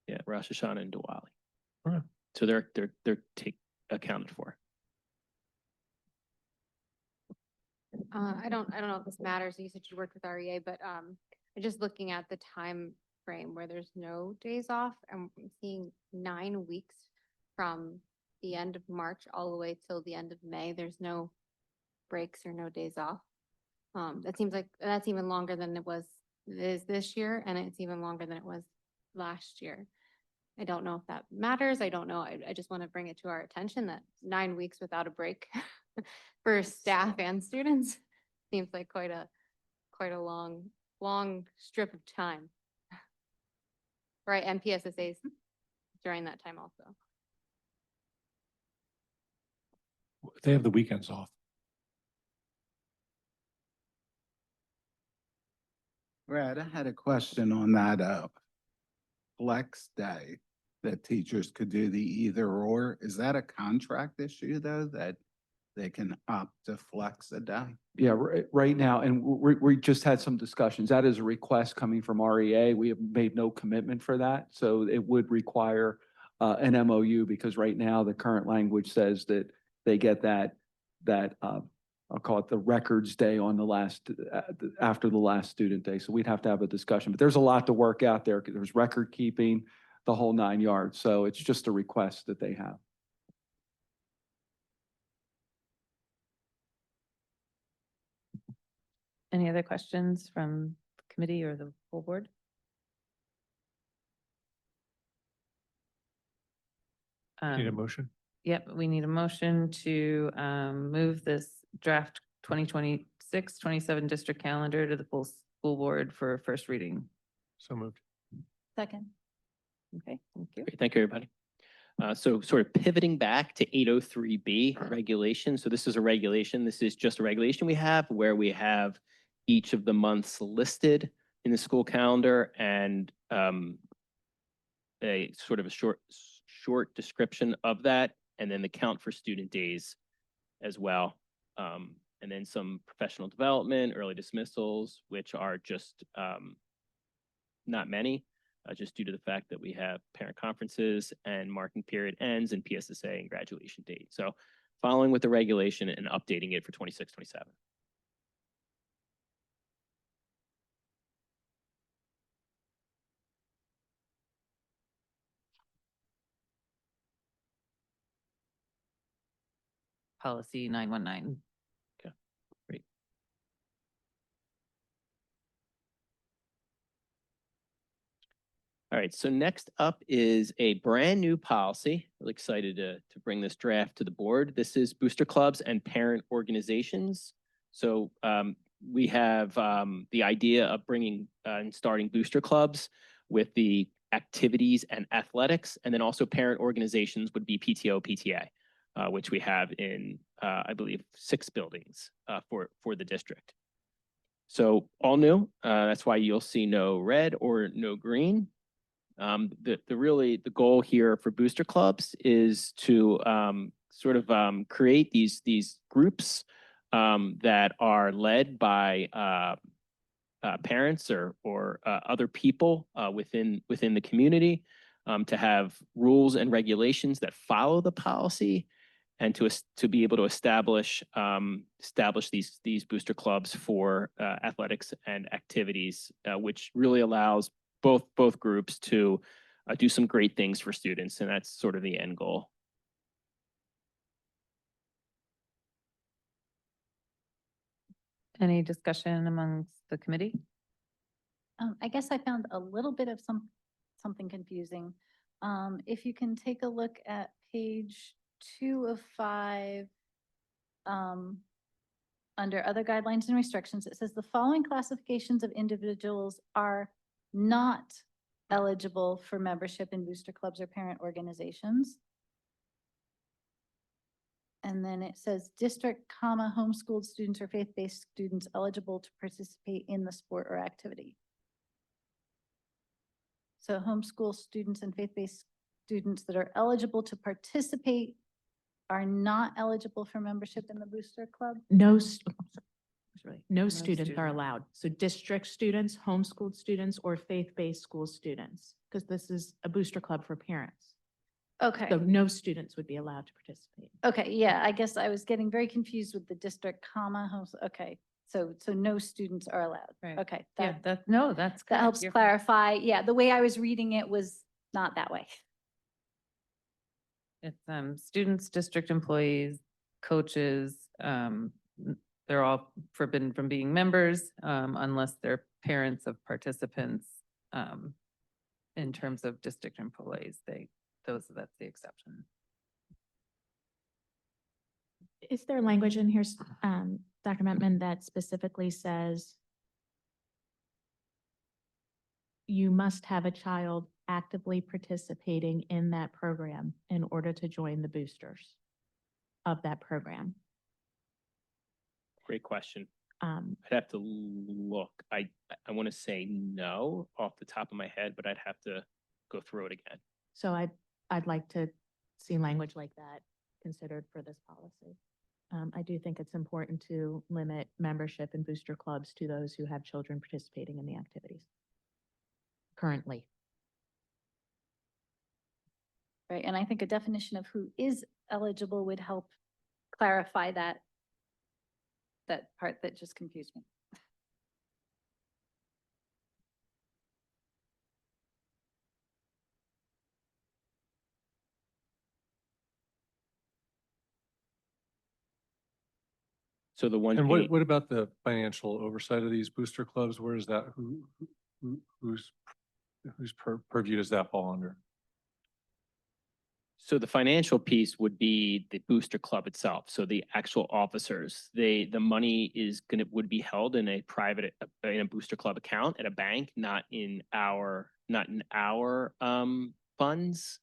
Yeah, Rosh Hashanah and Diwali. Okay. So they're accounted for. I don't know if this matters. You said you worked with REA, but just looking at the time frame where there's no days off, and I'm seeing 9 weeks from the end of March all the way till the end of May. There's no breaks or no days off. That seems like that's even longer than it is this year, and it's even longer than it was last year. I don't know if that matters. I don't know. I just want to bring it to our attention that 9 weeks without a break for staff and students seems like quite a long strip of time. Right, MPSSA's during that time also. They have the weekends off. Brad, I had a question on that, flex day that teachers could do the either or. Is that a contract issue though, that they can opt to flex a day? Yeah, right now, and we just had some discussions. That is a request coming from REA. We have made no commitment for that. So it would require an MOU because right now the current language says that they get that I'll call it the records day on the last, after the last student day. So we'd have to have a discussion, but there's a lot to work out there. There's record keeping, the whole 9 yards. So it's just a request that they have. Any other questions from the committee or the full board? Need a motion? Yep, we need a motion to move this draft 2026-27 district calendar to the full school board for first reading. So moved. Second. Okay, thank you. Great, thank you, everybody. So sort of pivoting back to 803B regulation. So this is a regulation. This is just a regulation we have where we have each of the months listed in the school calendar and a sort of a short description of that, and then the count for student days as well. And then some professional development, early dismissals, which are just not many, just due to the fact that we have parent conferences and marking period ends and PSSA and graduation date. So following with the regulation and updating it for 26-27. Policy 919. Okay, great. All right, so next up is a brand new policy. Really excited to bring this draft to the board. This is booster clubs and parent organizations. So we have the idea of bringing and starting booster clubs with the activities and athletics, and then also parent organizations would be PTO, PTA. Which we have in, I believe, 6 buildings for the district. So all new, that's why you'll see no red or no green. The goal here for booster clubs is to sort of create these groups that are led by parents or other people within the community, to have rules and regulations that follow the policy, and to be able to establish these booster clubs for athletics and activities, which really allows both groups to do some great things for students, and that's sort of the end goal. Any discussion amongst the committee? I guess I found a little bit of something confusing. If you can take a look at page 2 of 5, under other guidelines and restrictions, it says the following classifications of individuals are not eligible for membership in booster clubs or parent organizations. And then it says district, homeschooled students or faith-based students eligible to participate in the sport or activity. So homeschool students and faith-based students that are eligible to participate are not eligible for membership in the booster club? No No students are student. allowed. So district students, homeschooled students, or faith-based school students, because this is a booster club for parents. Okay, So no students would be allowed to participate. okay, yeah, I guess I was getting very confused with the district, okay. So no students are allowed. Right. Okay, Yeah, that that's that helps You're- clarify. Yeah, the way I was reading it was not that way. It's students, district employees, coaches, they're all forbidden from being members unless they're parents of participants. In terms of district employees, that's the exception. Is there language in here, Dr. Metman, that specifically says you must have a child actively participating in that program in order to join the boosters of that program? Great question. Um, I'd have to look. I want to say no off the top of my head, but I'd have to go through it again. So I'd like to see language like that considered for this policy. I do think it's important to limit membership in booster clubs to those who have children participating in the activities currently. Right, and I think a definition of who is eligible would help clarify that part that just confused me. So the one. And what about the financial oversight of these booster clubs? Where is that? Whose purview does that fall under? So the financial piece would be the booster club itself. So the actual officers, the money would be held in a private, in a booster club account at a bank, not in our funds.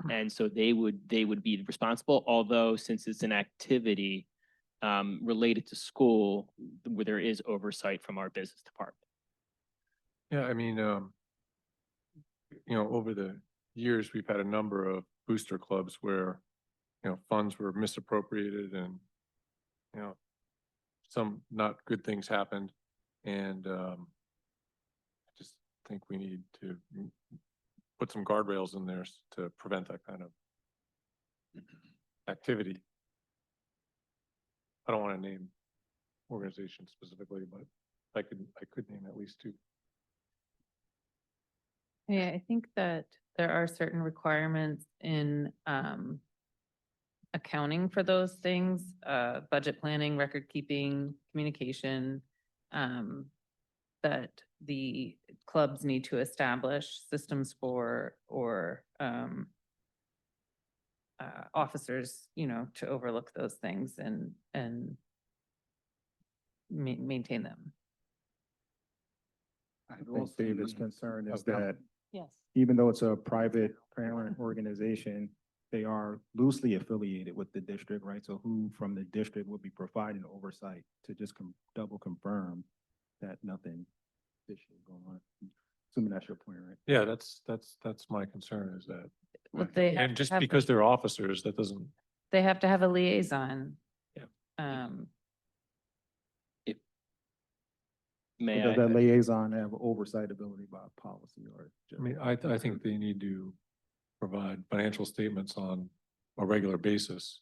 And so they would be responsible, although since it's an activity related to school, where there is oversight from our business department. Yeah, I mean, over the years, we've had a number of booster clubs where, funds were misappropriated and, some not good things happened. And I just think we need to put some guardrails in there to prevent that kind of activity. I don't want to name organizations specifically, but I could name at least two. Yeah, I think that there are certain requirements in accounting for those things, budget planning, record keeping, communication, that the clubs need to establish systems for or officers, to overlook those things and maintain them. I think David's concern is Okay. that Yes. even though it's a private parent organization, they are loosely affiliated with the district, right? So who from the district would be providing oversight to just double confirm that nothing fishy is going on? Assuming that's your point, right? Yeah, that's my concern is that, Well, they have and to just have- because they're officers, that doesn't, They have to have a liaison. Yeah. May Or does I? that liaison have oversight ability by policy or? I mean, I think they need to provide financial statements on a regular basis,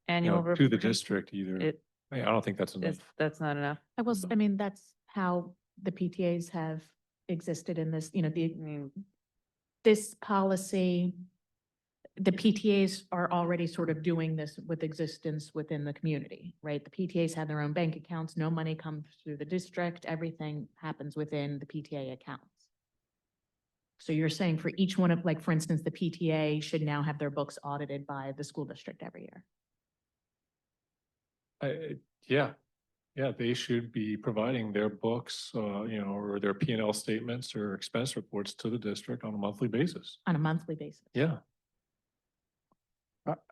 Annual. to the report. district either. It I don't think that's enough. is, that's not enough. I mean, that's how the PTAs have existed in this, I mean, this policy. The PTAs are already sort of doing this with existence within the community, right? The PTAs have their own bank accounts, no money comes through the district, everything happens within the PTA accounts. So you're saying for each one of, like, for instance, the PTA should now have their books audited by the school district every year? Yeah, they should be providing their books, or their P&L statements or expense reports to the district on a monthly basis. On a monthly basis. Yeah.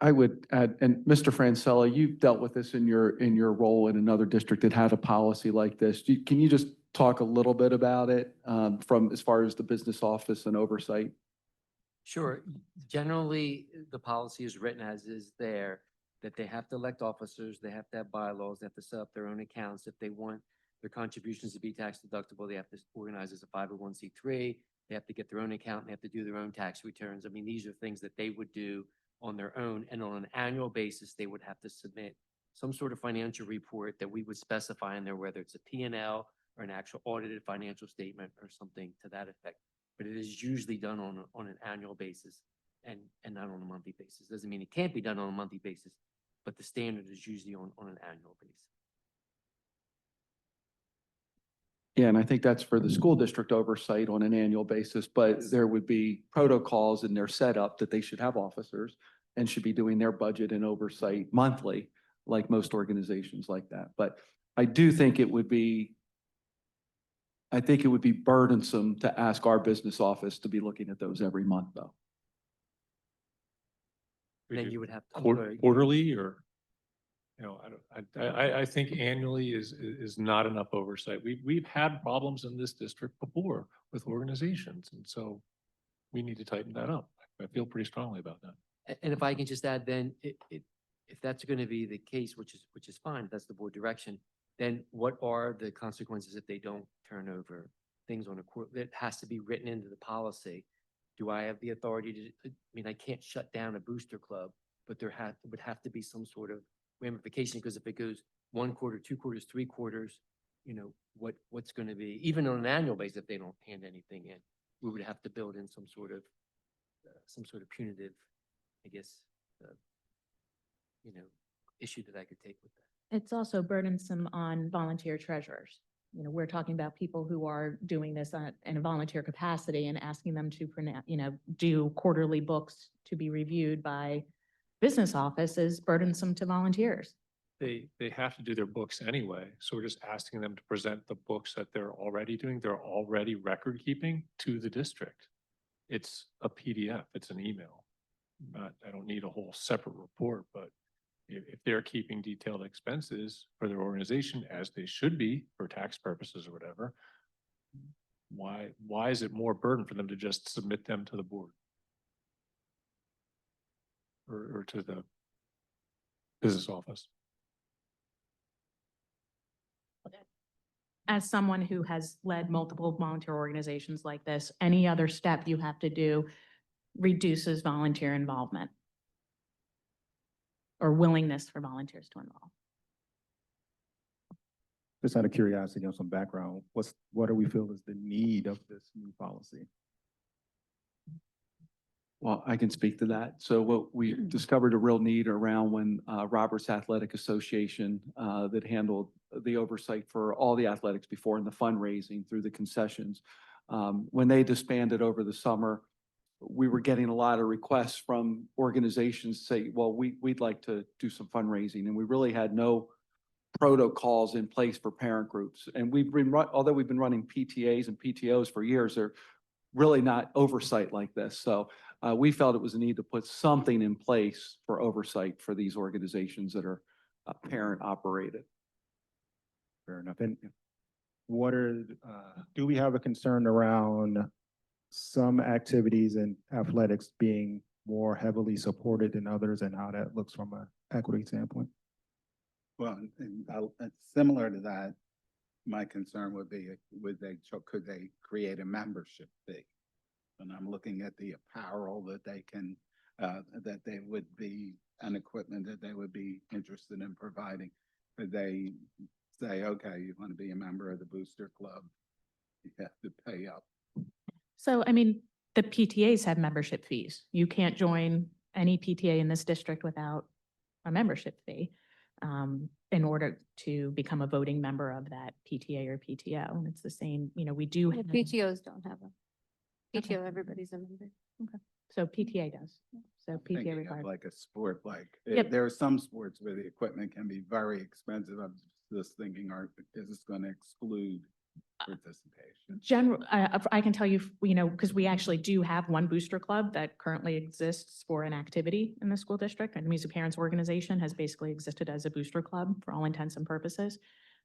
I would add, and Mr. Francella, you've dealt with this in your role in another district that had a policy like this. Can you just talk a little bit about it from as far as the business office and oversight? Sure. Generally, the policy is written as is there, that they have to elect officers, they have to have bylaws, they have to set up their own accounts. If they want their contributions to be tax deductible, they have to organize as a 501c3. They have to get their own account, they have to do their own tax returns. I mean, these are things that they would do on their own, and on an annual basis, they would have to submit some sort of financial report that we would specify in there, whether it's a P&L or an actual audited financial statement or something to that effect. But it is usually done on an annual basis and not on a monthly basis. Doesn't mean it can't be done on a monthly basis, but the standard is usually on an annual basis. Yeah, and I think that's for the school district oversight on an annual basis, but there would be protocols in their setup that they should have officers and should be doing their budget and oversight monthly, like most organizations like that. But I do think it would be I think it would be burdensome to ask our business office to be looking at those every month, though. We Then do you would have. I'm quar- sorry. Quarterly or? You know, I think annually is not enough oversight. We've had problems in this district before with organizations. And so we need to tighten that up. I feel pretty strongly about that. And if I can just add, then if that's going to be the case, which is fine, if that's the board direction, then what are the consequences if they don't turn over things on a court that has to be written into the policy? Do I have the authority to, I mean, I can't shut down a booster club, but would have to be some sort of ramification, because if it goes 1 quarter, 2 quarters, 3 quarters, you know, what's going to be, even on an annual basis, if they don't hand anything in, we would have to build in some sort of punitive, I guess, you know, issue that I could take with that. It's also burdensome on volunteer treasurers. You know, we're talking about people who are doing this in a volunteer capacity and asking them to, do quarterly books to be reviewed by business office is burdensome to volunteers. They have to do their books anyway. So we're just asking them to present the books that they're already doing. They're already record keeping to the district. It's a PDF, it's an email. I don't need a whole separate report, but if they're keeping detailed expenses for their organization, as they should be for tax purposes or whatever, why is it more burden for them to just submit them to the board? Or to the business office? As someone who has led multiple volunteer organizations like this, any other step you have to do reduces volunteer involvement or willingness for volunteers to involve. Just out of curiosity on some background, what do we feel is the need of this new policy? Well, I can speak to that. So what we discovered a real need around when Roberts Athletic Association that handled the oversight for all the athletics before and the fundraising through the concessions. When they disbanded over the summer, we were getting a lot of requests from organizations say, well, we'd like to do some fundraising, and we really had no protocols in place for parent groups. And although we've been running PTAs and PTOs for years, they're really not oversight like this. So we felt it was a need to put something in place for oversight for these organizations that are parent operated. Fair enough. And do we have a concern around some activities in athletics being more heavily supported than others, and how that looks from an equity standpoint? Well, and similar to that, my concern would be, could they create a membership fee? And I'm looking at the apparel that they can, that they would be, and equipment that they would be interested in providing. Could they say, okay, you want to be a member of the Booster Club, you have to pay up? So, I mean, the PTAs have membership fees. You can't join any PTA in this district without a membership fee in order to become a voting member of that PTA or PTO. And it's the same, we do. The have- PTOs don't have a Okay. PTO, everybody's a member. So PTA does. So I'm PTA thinking of requires. like a sport, like, Yep. there are some sports where the equipment can be very expensive. I'm just thinking, is this going to exclude participation? General, I can tell you, because we actually do have one booster club that currently exists for an activity in the school district, and the Music Parents Organization has basically existed as a booster club for all intents and purposes.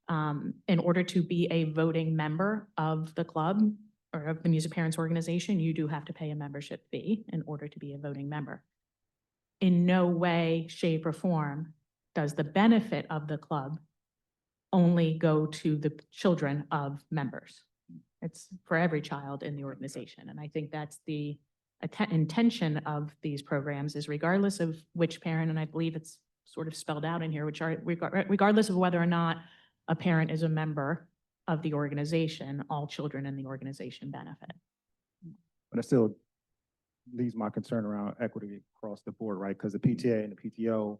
In order to be a voting member of the club or of the Music Parents Organization, you do have to pay a membership fee in order to be a voting member. In no way, shape, or form does the benefit of the club only go to the children of members. It's for every child in the organization. And I think that's the intention of these programs, is regardless of which parent, and I believe it's sort of spelled out in here, which are regardless of whether or not a parent is a member of the organization, all children in the organization benefit. But it still leaves my concern around equity across the board, right? Because the PTA and the PTO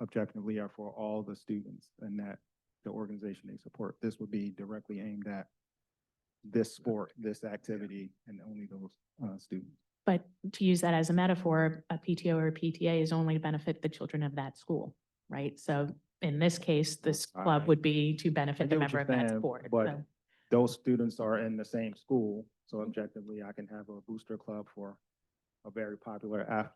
objectively are for all the students, and that the organization they support. This would be directly aimed at this sport, this activity, and only those students. But to use that as a metaphor, a PTO or a PTA is only to benefit the children of that school, right? So in this case, this club would be to benefit the member of that sport. But So those students are in the same school. So objectively, I can have a booster club for a very popular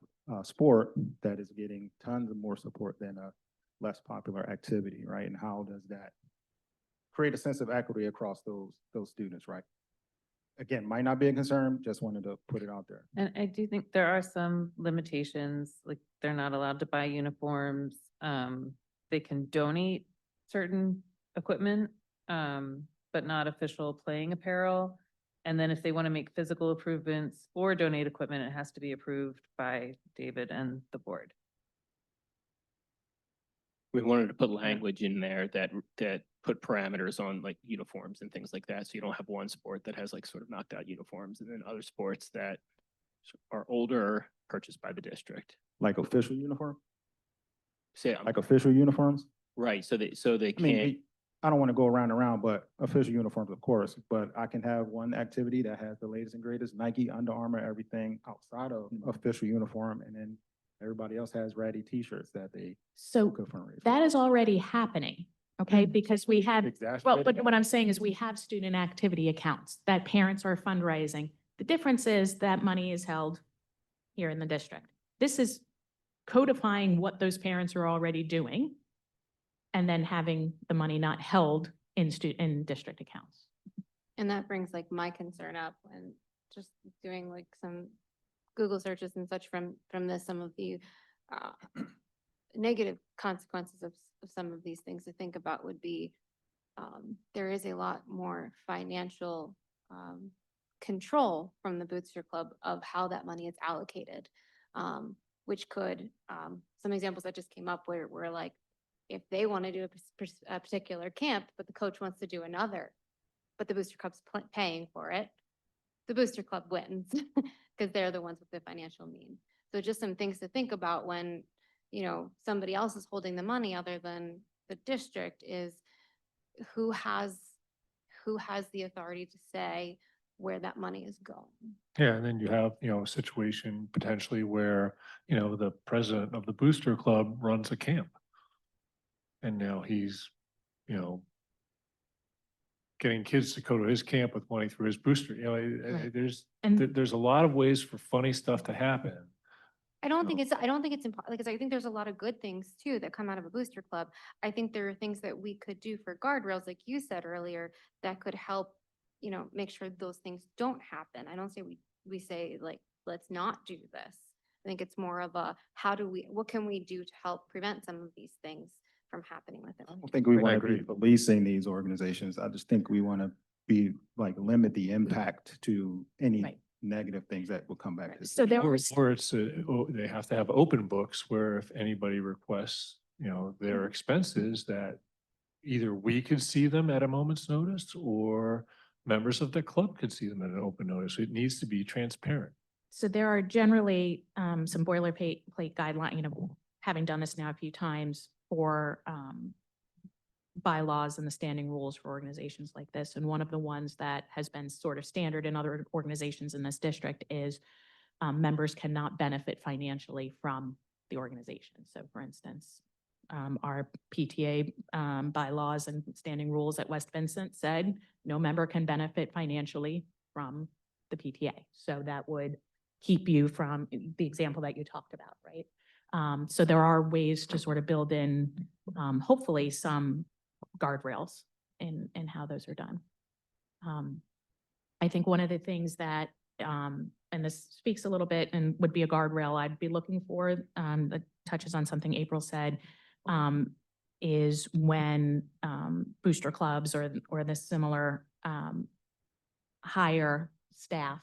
sport that is getting tons of more support than a less popular activity, right? And how does that create a sense of equity across those students, right? Again, might not be a concern, just wanted to put it out there. And I do think there are some limitations, like they're not allowed to buy uniforms. They can donate certain equipment, but not official playing apparel. And then if they want to make physical improvements or donate equipment, it has to be approved by David and the board. We wanted to put language in there that put parameters on like uniforms and things like that. So you don't have one sport that has like sort of knocked out uniforms and then other sports that are older purchased by the district. Like official uniform, Say, like official uniforms? right, so they I mean, can't, I don't want to go around and around, but official uniforms, of course, but I can have one activity that has the latest and greatest Nike, Under Armour, everything outside of official uniform, and then everybody else has ratty T-shirts that they So could fundraise. that is already happening, okay? Because we have, well, Exacerbated but that? what I'm saying is we have student activity accounts that parents are fundraising. The difference is that money is held here in the district. This is codifying what those parents are already doing and then having the money not held in district accounts. And that brings like my concern up when just doing like some Google searches and such from this, some of the negative consequences of some of these things to think about would be there is a lot more financial control from the Booster Club of how that money is allocated, which could, some examples that just came up where like, if they want to do a particular camp, but the coach wants to do another, but the Booster Club's paying for it, the Booster Club wins because they're the ones with the financial means. So just some things to think about when, you know, somebody else is holding the money other than the district is who has the authority to say where that money is going. Yeah, and then you have, a situation potentially where, the president of the Booster Club runs a camp. And now he's, getting kids to go to his camp with money through his booster, Right. there's there's a lot of ways for funny stuff to happen. I don't No. think it's because I think there's a lot of good things too that come out of a booster club. I think there are things that we could do for guardrails, like you said earlier, that could help, make sure those things don't happen. I don't say we say like, let's not do this. I think it's more of a, what can we do to help prevent some of these things from happening within? I don't think we I want to be agree. policing these organizations. I just think we want to be like limit the impact to any Right. negative things that will come back. to the So there Or, was, or they have to have open books where if anybody requests, their expenses, that either we could see them at a moment's notice or members of the club could see them at an open notice. It needs to be transparent. so there are generally some boilerplate guideline, having done this now a few times for bylaws and the standing rules for organizations like this. And one of the ones that has been sort of standard in other organizations in this district is members cannot benefit financially from the organization. So for instance, our PTA bylaws and standing rules at West Vincent said no member can benefit financially from the PTA. So that would keep you from the example that you talked about, right? So there are ways to sort of build in, hopefully some guardrails in how those are done. I think one of the things that, and this speaks a little bit and would be a guardrail I'd be looking for, that touches on something April said, is when booster clubs or the similar hire staff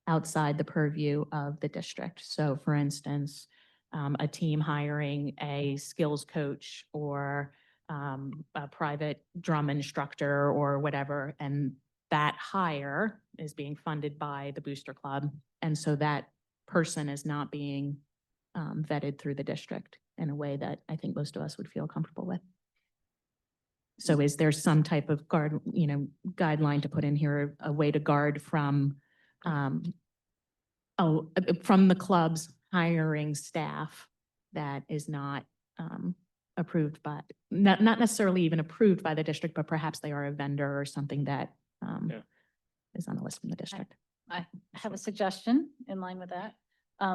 outside the purview of the district. So for instance, a team hiring a skills coach or a private drum instructor or whatever, and that hire is being funded by the booster club. And so that person is not being vetted through the district in a way that I think most of us would feel comfortable with. So is there some type of guideline to put in here, a way to guard from the club's hiring staff that is not approved by, not necessarily even approved by the district, but perhaps they are a vendor or something that Yeah. is on the list from the district. I have a suggestion in line with that.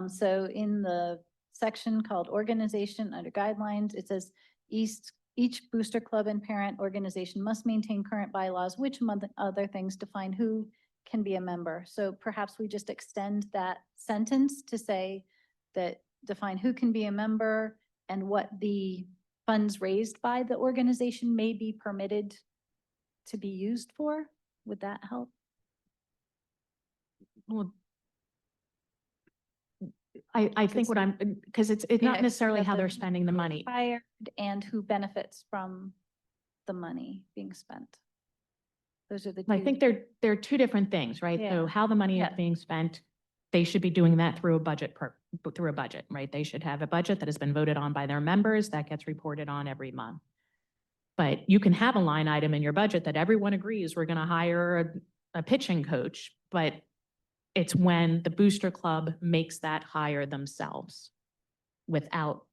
So in the section called organization under guidelines, it says each booster club and parent organization must maintain current bylaws, which among the other things define who can be a member. So perhaps we just extend that sentence to say that define who can be a member and what the funds raised by the organization may be permitted to be used for. Would that help? Well, I think what I'm, because it's Yeah, not necessarily that how the they're spending the money. Hired and who benefits from the money being spent. Those are the I two. think they're two different things, right? So Yeah. how the money is Yeah. being spent, they should be doing that through a budget through a budget, right? They should have a budget that has been voted on by their members that gets reported on every month. But you can have a line item in your budget that everyone agrees we're going to hire a pitching coach, but it's when the booster club makes that hire themselves without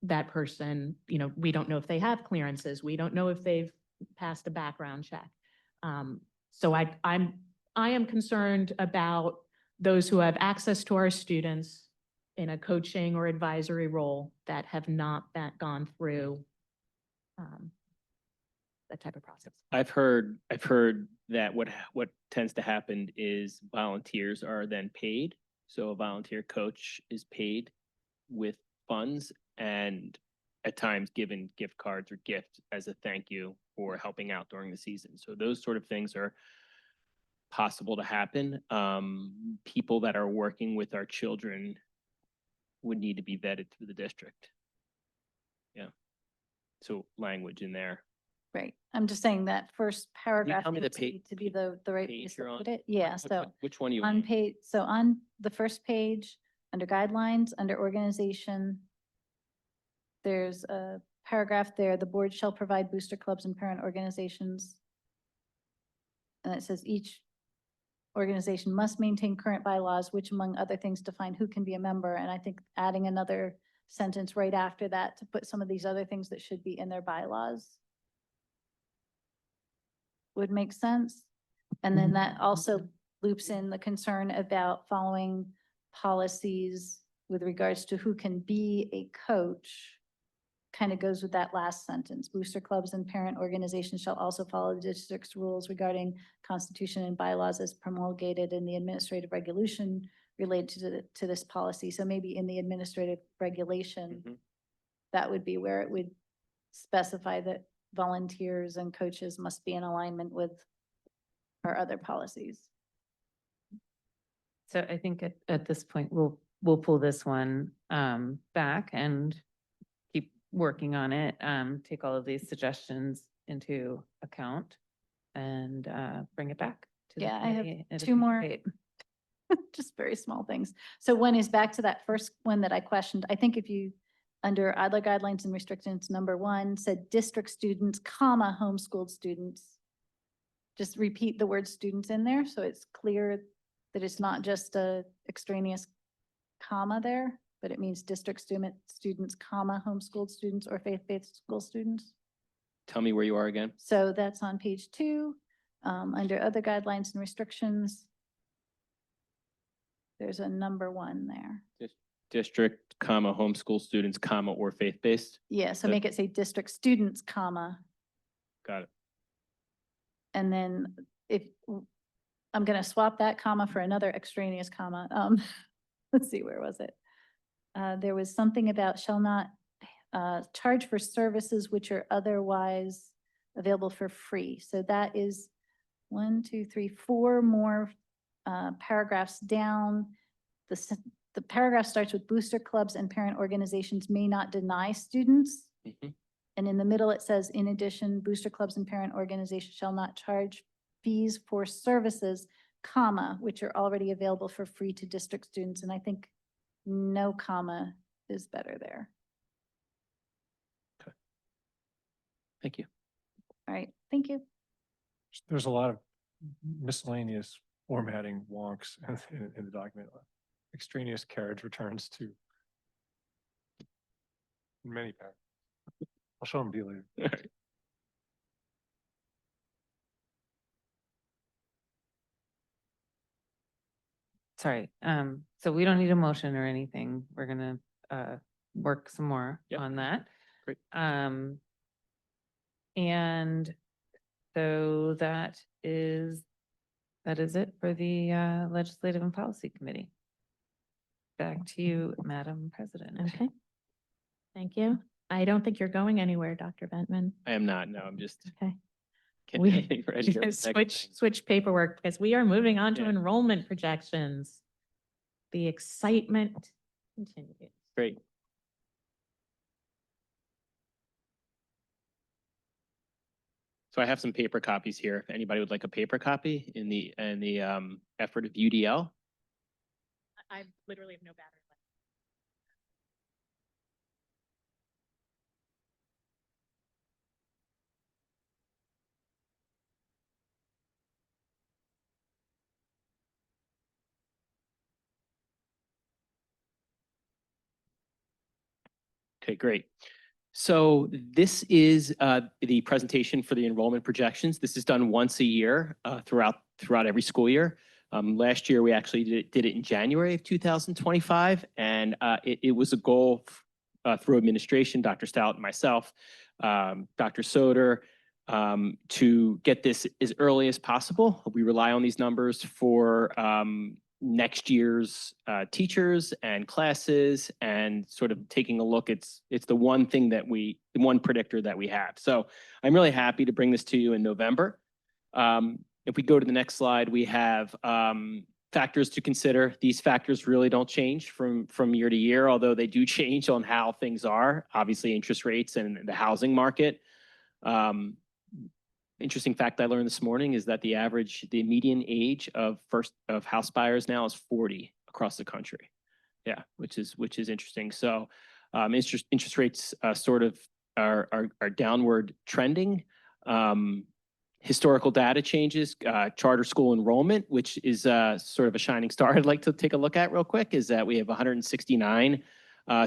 that person, we don't know if they have clearances. We don't know if they've passed a background check. So I am concerned about those who have access to our students in a coaching or advisory role that have not gone through that type of process. I've heard that what tends to happen is volunteers are then paid. So a volunteer coach is paid with funds and at times given gift cards or gifts as a thank you for helping out during the season. So those sort of things are possible to happen. People that are working with our children would need to be vetted through the district. Yeah. So language in there. Right. I'm just saying that first paragraph tell me the needs to be the right page place to you're on? put it. Yeah, so Which one are you on on? page, so on the first page, under guidelines, under organization, there's a paragraph there, the board shall provide booster clubs and parent organizations. And it says each organization must maintain current bylaws, which among other things define who can be a member. And I think adding another sentence right after that to put some of these other things that should be in their bylaws would make sense. And then that also loops in the concern about following policies with regards to who can be a coach. Kind of goes with that last sentence. Booster clubs and parent organizations shall also follow the district's rules regarding constitution and bylaws as promulgated in the administrative regulation related to this policy. So maybe in the administrative regulation, that would be where it would specify that volunteers and coaches must be in alignment with our other policies. So I think at this point, we'll pull this one back and keep working on it, take all of these suggestions into account and bring it back to the Yeah, I have committee at a two future more. date. Just very small things. So one is back to that first one that I questioned. I think if you, under other guidelines and restrictions, number 1 said district students, comma, homeschooled students. Just repeat the word students in there, so it's clear that it's not just a extraneous comma there, but it means district students, comma, homeschooled students or faith-based school students. Tell me where you are again. So that's on page 2, under other guidelines and restrictions. There's a number 1 there. District, comma, homeschool students, comma, or faith-based. Yeah, so That- make it say district students, comma, Got it. and then I'm gonna swap that comma for another extraneous comma. Let's see, where was it? There was something about shall not charge for services which are otherwise available for free. So that is 1, 2, 3, 4 more paragraphs down. The paragraph starts with booster clubs and parent organizations may not deny students. Mhm. And in the middle, it says, in addition, booster clubs and parent organizations shall not charge fees for services, comma, which are already available for free to district students. And I think no comma is better there. Thank you. All right, thank you. There's a lot of miscellaneous formatting wonks in the document. Extraneous carriage returns to many paragraphs. I'll show them to you later. sorry, so we don't need a motion or anything. We're gonna, work some more Yep. on that. Great. And so that is it for the, Legislative and Policy Committee. Back to you, Madam President. Okay. Thank you. I don't think you're going anywhere, Dr. Bentman. I am not, no, I'm just Okay. getting We everything ready. for the next thing. switch paperwork because we are moving on to Yeah. enrollment projections. The excitement continues. Great. So I have some paper copies here. If anybody would like a paper copy in the effort of UDL. I literally have no battery left. Okay, great. So this is the presentation for the enrollment projections. This is done once a year throughout every school year. Last year, we actually did it in January of 2025, and it was a goal through administration, Dr. Stout and myself, Dr. Soder, to get this as early as possible. We rely on these numbers for next year's teachers and classes, and sort of taking a look. It's the one thing that the one predictor that we have. So I'm really happy to bring this to you in November. If we go to the next slide, we have factors to consider. These factors really don't change from year to year, although they do change on how things are. Obviously, interest rates and the housing market. Interesting fact I learned this morning is that the median age of house buyers now is 40 across the country. Yeah, which is interesting. So interest rates sort of are downward trending. Historical data changes, charter school enrollment, which is sort of a shining star I'd like to take a look at real quick, is that we have 169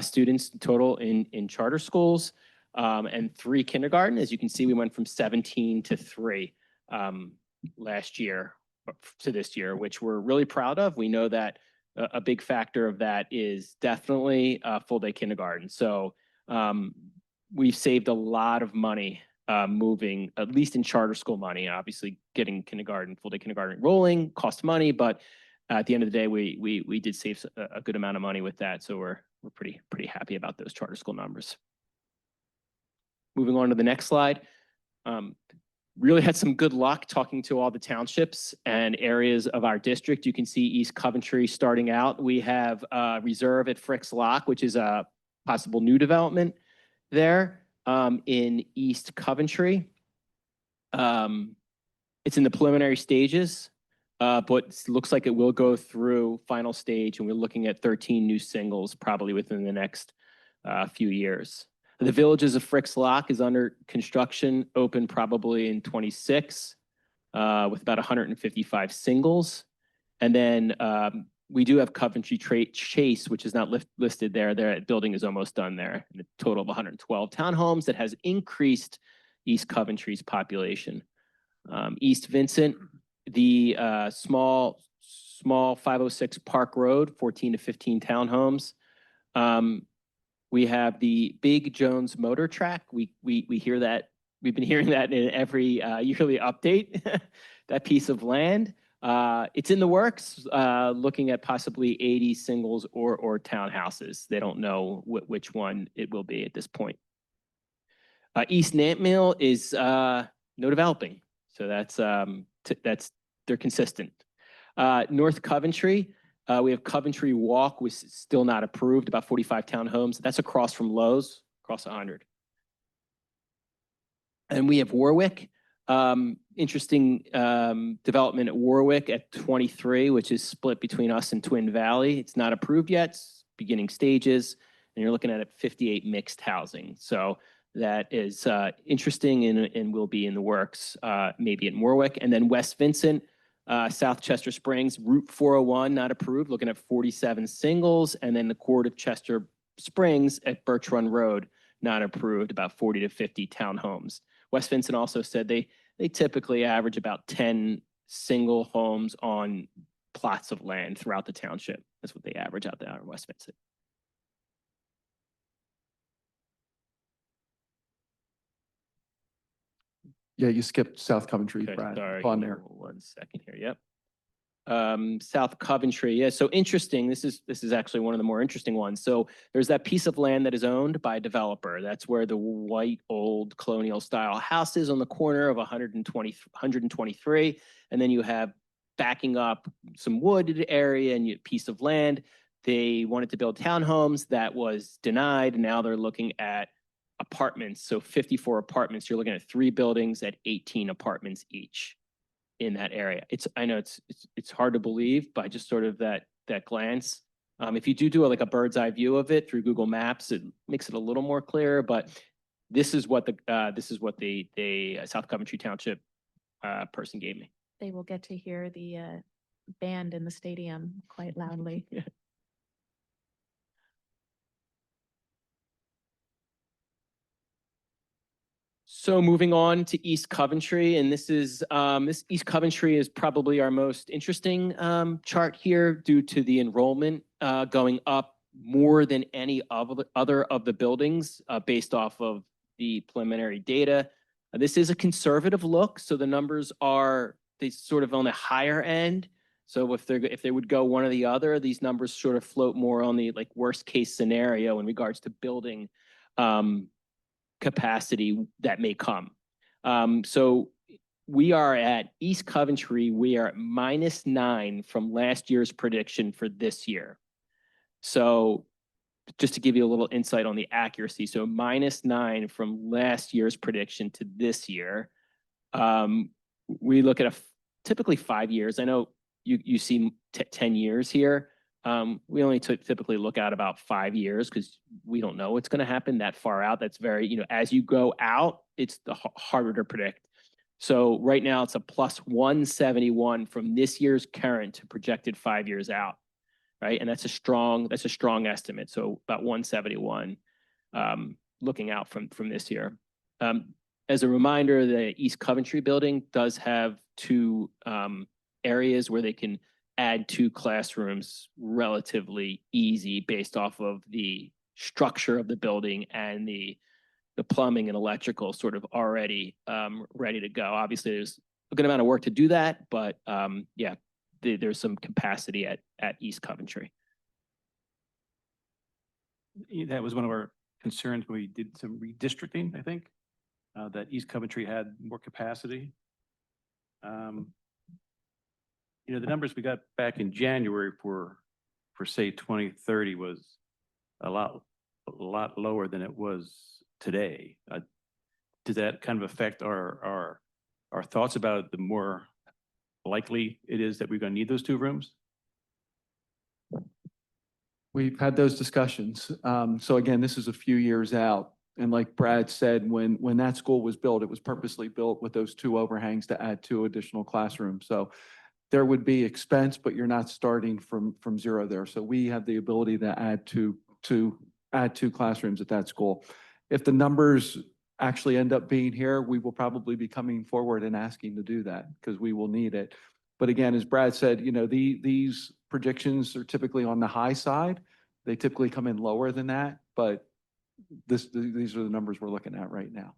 students total in charter schools. And 3 kindergarten. As you can see, we went from 17 to 3 last year to this year, which we're really proud of. We know that a big factor of that is definitely full day kindergarten. So we've saved a lot of money moving, at least in charter school money. Obviously, getting full day kindergarten rolling costs money, but at the end of the day, we did save a good amount of money with that. So we're pretty happy about those charter school numbers. Moving on to the next slide. Really had some good luck talking to all the townships and areas of our district. You can see East Coventry starting out. We have Reserve at Fricks Lock, which is a possible new development there in East Coventry. It's in the preliminary stages, but it looks like it will go through final stage, and we're looking at 13 new singles probably within the next few years. The Villages of Fricks Lock is under construction, open probably in 26, with about 155 singles. And then we do have Coventry Chase, which is not listed there. Their building is almost done there. And a total of 112 townhomes that has increased East Coventry's population. East Vincent, the small 506 Park Road, 14 to 15 townhomes. We have the Big Jones Motor Track. We hear that. We've been hearing that in every yearly update, that piece of land. It's in the works, looking at possibly 80 singles or townhouses. They don't know which one it will be at this point. East Nant Mill is no developing. So they're consistent. North Coventry, we have Coventry Walk, which is still not approved, about 45 townhomes. That's across from Lowe's, across 100. And we have Warwick. Interesting development at Warwick at 23, which is split between us and Twin Valley. It's not approved yet, it's beginning stages, and you're looking at 58 mixed housing. So that is interesting and will be in the works, maybe at Warwick. And then West Vincent, South Chester Springs, Route 401, not approved, looking at 47 singles. And then the Court of Chester Springs at Birch Run Road, not approved, about 40 to 50 townhomes. West Vincent also said they typically average about 10 single homes on plots of land throughout the township. That's what they average out there in West Vincent. Yeah, you skipped South Coventry, Okay, Brad, sorry, on give me there. 1 second here, yep. South Coventry, yeah, so interesting, this is actually one of the more interesting ones. So there's that piece of land that is owned by a developer. That's where the white old colonial style house is on the corner of 123. And then you have backing up some wooded area and a piece of land. They wanted to build townhomes, that was denied. Now they're looking at apartments, so 54 apartments. You're looking at 3 buildings at 18 apartments each in that area. I know it's hard to believe, but just sort of that glance. If you do like a bird's eye view of it through Google Maps, it makes it a little more clear. But this is what the South Coventry Township person gave me. They will get to hear the band in the stadium quite loudly. So moving on to East Coventry, and this East Coventry is probably our most interesting chart here due to the enrollment going up more than any of the other of the buildings based off of the preliminary data. This is a conservative look, so the numbers are sort of on the higher end. So if they would go one or the other, these numbers sort of float more on the like worst case scenario in regards to building capacity that may come. So we are at East Coventry, we are at -9 from last year's prediction for this year. So just to give you a little insight on the accuracy, so -9 from last year's prediction to this year. We look at typically 5 years. I know you see 10 years here. We only typically look out about 5 years because we don't know what's going to happen that far out. That's very, as you go out, it's harder to predict. So right now it's a +171 from this year's current to projected 5 years out, right? And that's a strong estimate. So about 171 looking out from this year. As a reminder, the East Coventry building does have 2 areas where they can add 2 classrooms relatively easy based off of the structure of the building and the plumbing and electrical sort of already ready to go. Obviously, there's a good amount of work to do that, but yeah, there's some capacity at East Coventry. That was one of our concerns when we did some redistricting, I think, that East Coventry had more capacity. The numbers we got back in January for say 2030 was a lot lower than it was today. Does that kind of affect our thoughts about the more likely it is that we're going to need those 2 rooms? We've had those discussions. So again, this is a few years out. And like Brad said, when that school was built, it was purposely built with those 2 overhangs to add 2 additional classrooms. So there would be expense, but you're not starting from zero there. So we have the ability to add two classrooms at that school. If the numbers actually end up being here, we will probably be coming forward and asking to do that because we will need it. But again, as Brad said, these predictions are typically on the high side. They typically come in lower than that, but these are the numbers we're looking at right now.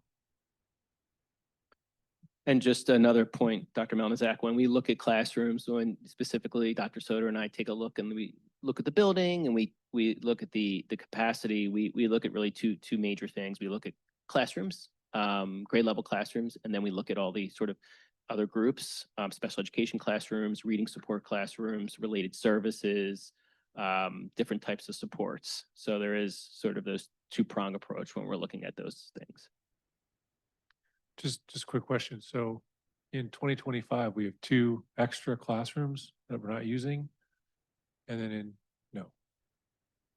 And just another point, Dr. Melnizak, when we look at classrooms, when specifically Dr. Soder and I take a look and we look at the building and we look at the capacity, we look at really two major things. We look at classrooms, grade level classrooms, and then we look at all the sort of other groups, special education classrooms, reading support classrooms, related services, different types of supports. So there is sort of those 2-prong approach when we're looking at those things. Just a quick question. So in 2025, we have 2 extra classrooms that we're not using. And then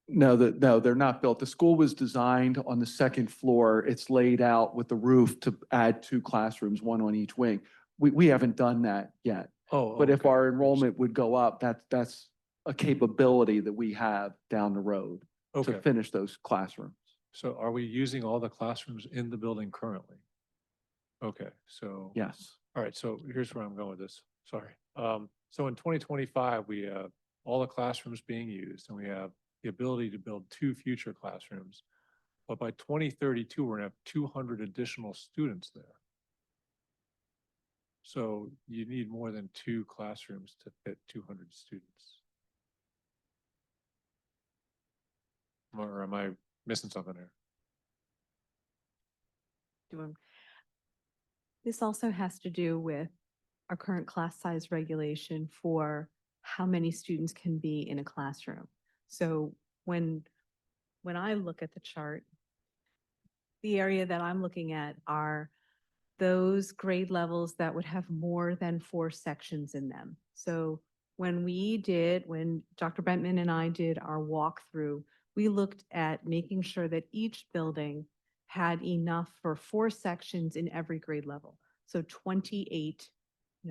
No, they're not built. The school was designed on the 2nd floor. It's laid out with the roof to add 2 classrooms, 1 on each wing. We haven't done that yet. But if our enrollment would go up, that's a capability that we have down the road to finish those classrooms. So are we using all the classrooms in the building currently? Okay, so. Yes. All right, so here's where I'm going with this. sorry. So in 2025, we have all the classrooms being used and we have the ability to build 2 future classrooms. But by 2032, we're gonna have 200 additional students there. So you need more than 2 classrooms to fit 200 students. Or am I missing something there? This also has to do with our current class size regulation for how many students can be in a classroom. So when I look at the chart, the area that I'm looking at are those grade levels that would have more than 4 sections in them. So when Dr. Bentman and I did our walkthrough, we looked at making sure that each building had enough for 4 sections in every grade level. So 28,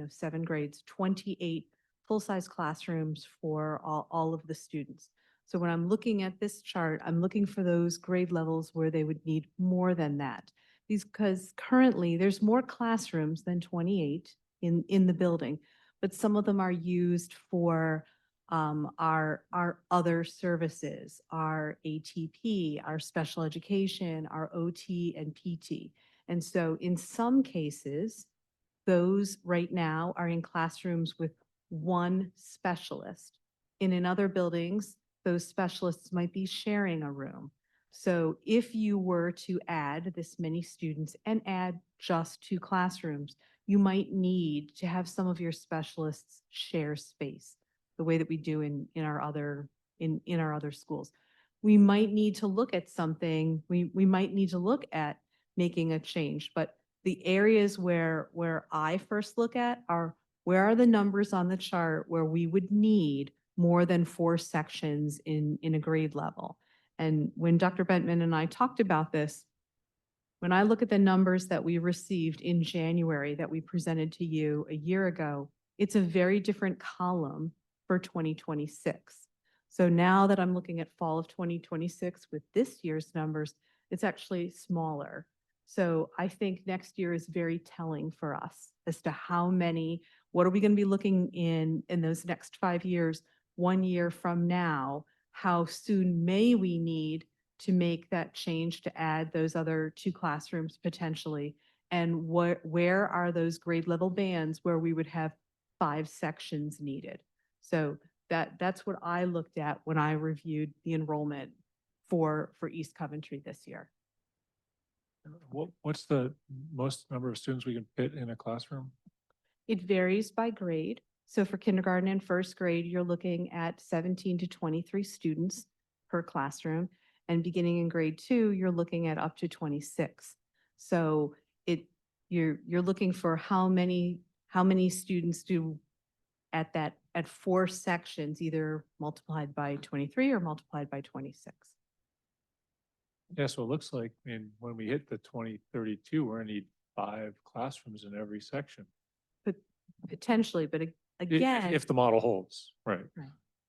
7 grades, 28 full-size classrooms for all of the students. So when I'm looking at this chart, I'm looking for those grade levels where they would need more than that. Because currently there's more classrooms than 28 in the building, but some of them are used for our other services, our ATP, our special education, our OT and PT. And so in some cases, those right now are in classrooms with 1 specialist. And in other buildings, those specialists might be sharing a room. So if you were to add this many students and add just 2 classrooms, you might need to have some of your specialists share space, the way that we do in our other schools. We might need to look at something, we might need to look at making a change, but the areas where I first look at are, where are the numbers on the chart where we would need more than 4 sections in a grade level? And when Dr. Bentman and I talked about this, when I look at the numbers that we received in January that we presented to you a year ago, it's a very different column for 2026. So now that I'm looking at fall of 2026 with this year's numbers, it's actually smaller. So I think next year is very telling for us as to what are we going to be looking in those next 5 years, 1 year from now, how soon may we need to make that change to add those other 2 classrooms potentially, and where are those grade level bands where we would have 5 sections needed. So that's what I looked at when I reviewed the enrollment for East Coventry this year. What's the most number of students we can fit in a classroom? It varies by grade. So for kindergarten and 1st grade, you're looking at 17 to 23 students per classroom. And beginning in grade 2, you're looking at up to 26. So you're looking for how many students do at 4 sections, either multiplied by 23 or multiplied by 26. Yeah, so it looks like, when we hit the 2032, we're gonna need 5 classrooms in every section. But potentially, but If again. the model holds, right?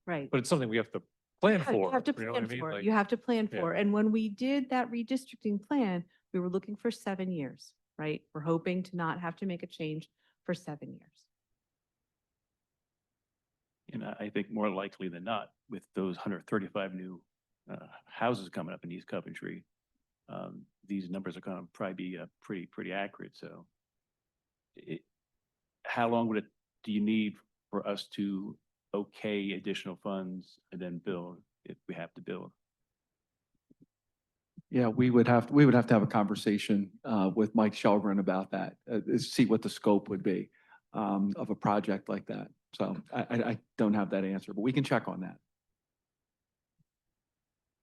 Right. But it's something we have to plan You for. have to you know what I plan mean? for it. Like, You have to plan yeah. for it. And when we did that redistricting plan, we were looking for 7 years, right? We're hoping to not have to make a change for 7 years. And I think more likely than not, with those 135 new houses coming up in East Coventry, these numbers are going to probably be pretty accurate. So how long do you need for us to okay additional funds and then build if we have to build? Yeah, we would have to have a conversation with Mike Shelgren about that, see what the scope would be of a project like that. So I don't have that answer, but we can check on that.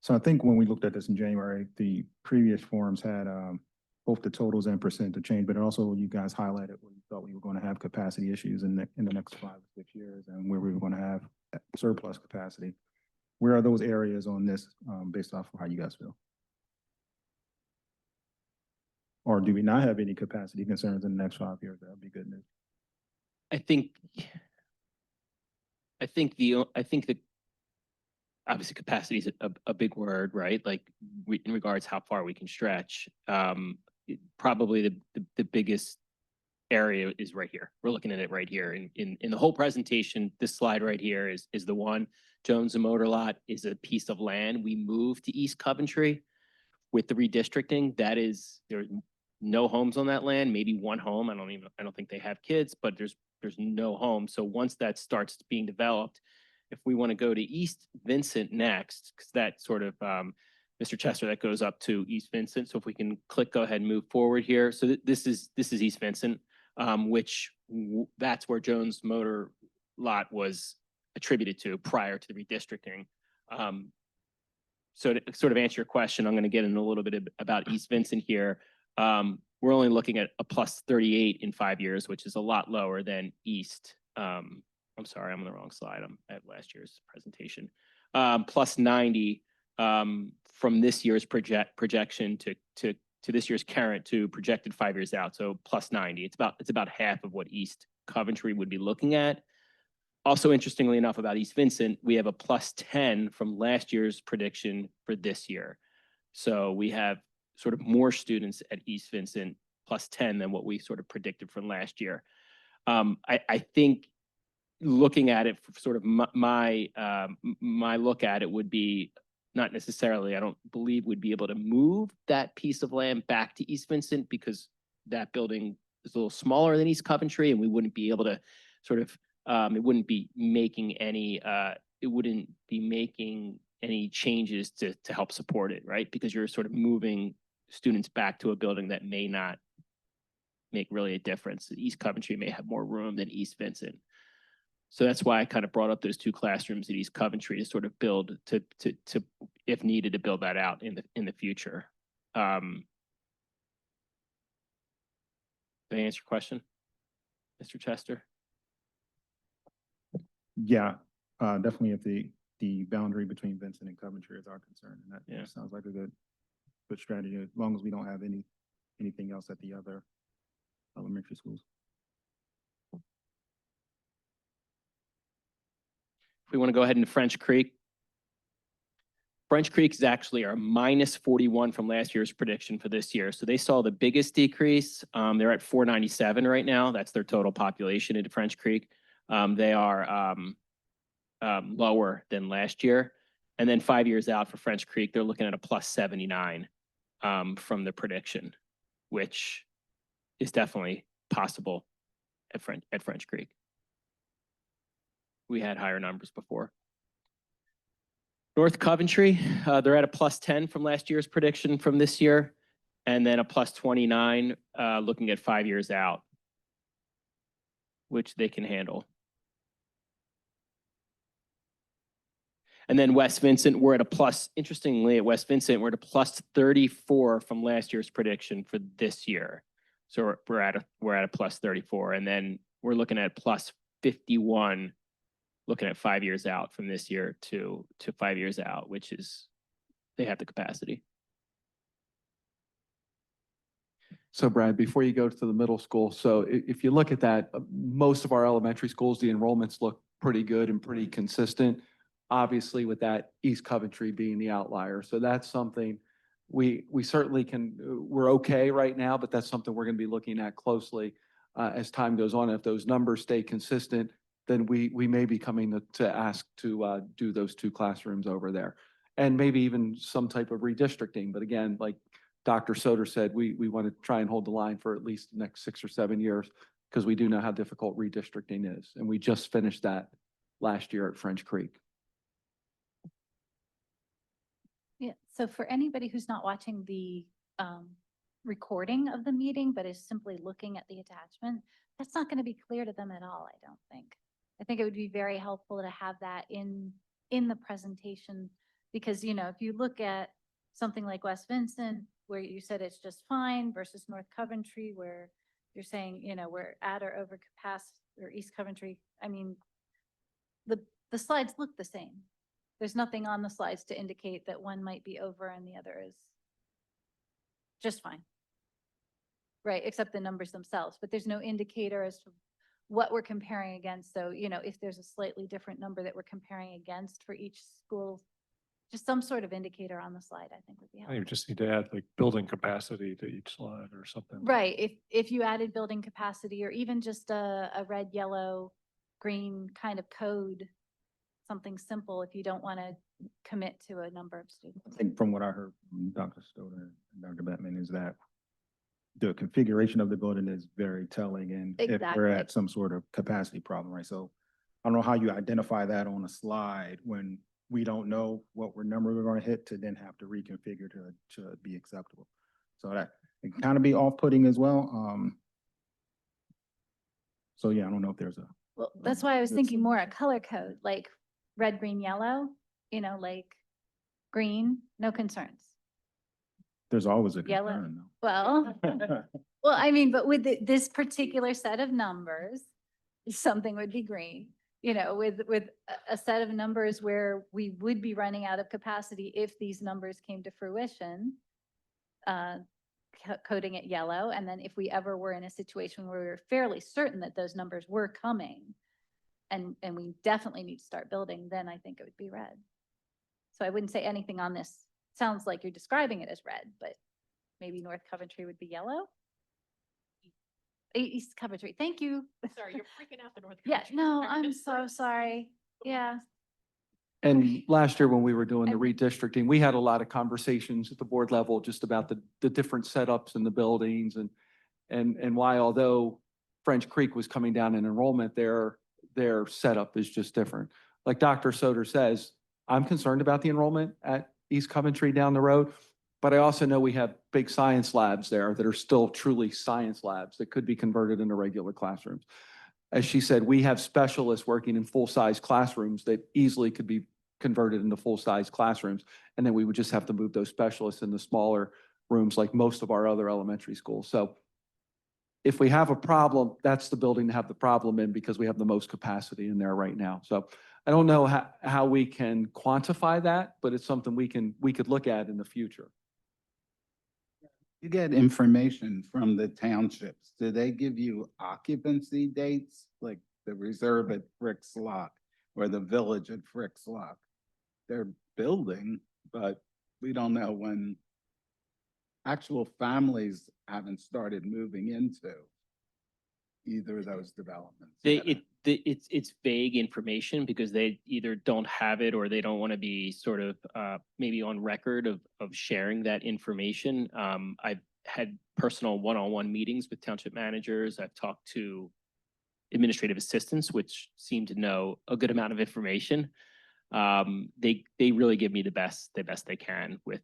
So I think when we looked at this in January, the previous forms had both the totals and percent to change, but also you guys highlighted when you thought we were going to have capacity issues in the next 5 or 6 years and where we were going to have surplus capacity. Where are those areas on this based off of how you guys feel? Or do we not have any capacity concerns in the next 5 years? That would be good news. I think that obviously capacity is a big word, right? Like in regards how far we can stretch. Probably the biggest area is right here. We're looking at it right here. In the whole presentation, this slide right here is the one. Jones and Motor Lot is a piece of land we moved to East Coventry with the redistricting. That is, there's no homes on that land, maybe one home. I don't think they have kids, but there's no home. So once that starts being developed, if we want to go to East Vincent next, because that sort of, Mr. Chester, that goes up to East Vincent. So if we can go ahead and move forward here. So this is East Vincent, that's where Jones Motor Lot was attributed to prior to the redistricting. So to sort of answer your question, I'm going to get in a little bit about East Vincent here. We're only looking at a +38 in 5 years, which is a lot lower than East. I'm sorry, I'm on the wrong slide. I'm at last year's presentation. +90 from this year's projection to this year's current to projected 5 years out. So +90. It's about half of what East Coventry would be looking at. Also, interestingly enough, about East Vincent, we have a +10 from last year's prediction for this year. So we have sort of more students at East Vincent +10 than what we sort of predicted from last year. I think looking at it, sort of my look at it would be not necessarily, I don't believe we'd be able to move that piece of land back to East Vincent because that building is a little smaller than East Coventry, and we wouldn't be able to sort of, it wouldn't be making any changes to help support it, right? Because you're sort of moving students back to a building that may not make really a difference. East Coventry may have more room than East Vincent. So that's why I kind of brought up those 2 classrooms at East Coventry to sort of build to if needed to build that out in the future. Did I answer your question, Mr. Chester? Yeah, definitely if the boundary between Vincent and Coventry is our concern, and that Yeah. sounds like a good strategy, as long as we don't have anything else at the other elementary schools. If we want to go ahead into French Creek. French Creek is actually our -41 from last year's prediction for this year. So they saw the biggest decrease. They're at 497 right now. That's their total population at French Creek. They are lower than last year. And then 5 years out for French Creek, they're looking at a +79 from the prediction, which is definitely possible at French Creek. We had higher numbers before. North Coventry, they're at a +10 from last year's prediction from this year, and then a +29 looking at 5 years out, which they can handle. And then West Vincent, we're at a interestingly, at West Vincent, we're at a +34 from last year's prediction for this year. So we're at a +34, and then we're looking at +51, looking at 5 years out from this year to 5 years out, which is, they have the capacity. So Brad, before you go to the middle school, so if you look at that, most of our elementary schools, the enrollments look pretty good and pretty consistent. Obviously with that East Coventry being the outlier. So that's something we certainly we're okay right now, but that's something we're going to be looking at closely as time goes on. If those numbers stay consistent, then we may be coming to ask to do those 2 classrooms over there. And maybe even some type of redistricting. But again, like Dr. Soder said, we want to try and hold the line for at least the next 6 or 7 years because we do know how difficult redistricting is. And we just finished that last year at French Creek. Yeah, so for anybody who's not watching the recording of the meeting, but is simply looking at the attachment, that's not going to be clear to them at all, I don't think. I think it would be very helpful to have that in the presentation, because, you know, if you look at something like West Vincent, where you said it's just fine, versus North Coventry, where you're saying, you know, we're at or over capacity, or East Coventry, I mean, the slides look the same. There's nothing on the slides to indicate that one might be over and the other is just fine. Right, except the numbers themselves, but there's no indicator as to what we're comparing against. So, you know, if there's a slightly different number that we're comparing against for each school Just some sort of indicator on the slide, I think would be I think helpful. you just need to add like building capacity to each slide or something. Right, if you added building capacity or even just a red, yellow, green kind of code, something simple if you don't want to commit to a number of students. I think from what I heard from Dr. Stoner and Dr. Bettman is that the configuration of the building is very telling and if we're Exactly. at some sort of capacity problem, right? So I don't know how you identify that on a slide when we don't know what number we're going to hit to then have to reconfigure to be acceptable. So that it can kind of be off-putting as well. So yeah, I don't know if there's a, Well, that's why I was Good thinking more a color code, like red, green, yellow, like green, no concerns. there's always a Yellow. concern Well, though. well, I mean, but with this particular set of numbers, something would be green. With a set of numbers where we would be running out of capacity if these numbers came to fruition, coding it yellow. And then if we ever were in a situation where we were fairly certain that those numbers were coming and we definitely need to start building, then I think it would be red. So I wouldn't say anything on this. Sounds like you're describing it as red, but maybe North Coventry would be yellow. East Coventry, thank you. Sorry, you're freaking out the North. Yeah, Country. no, I'm so sorry. Yeah. And last year when we were doing the I'm- redistricting, we had a lot of conversations at the board level just about the different setups in the buildings and why although French Creek was coming down in enrollment, their setup is just different. Like Dr. Soder says, I'm concerned about the enrollment at East Coventry down the road, but I also know we have big science labs there that are still truly science labs that could be converted into regular classrooms. As she said, we have specialists working in full-size classrooms that easily could be converted into full-size classrooms. And then we would just have to move those specialists into smaller rooms like most of our other elementary schools. So if we have a problem, that's the building to have the problem in because we have the most capacity in there right now. So I don't know how we can quantify that, but it's something we could look at in the future. You get information from the townships. Do they give you occupancy dates, like the reserve at Frick's Lock or the village at Frick's Lock? They're building, but we don't know when actual families haven't started moving into either of those developments. yet. It's vague information because they either don't have it or they don't want to be sort of maybe on record of sharing that information. I've had personal one-on-one meetings with township managers. I've talked to administrative assistants, which seem to know a good amount of information. They really give me the best they can with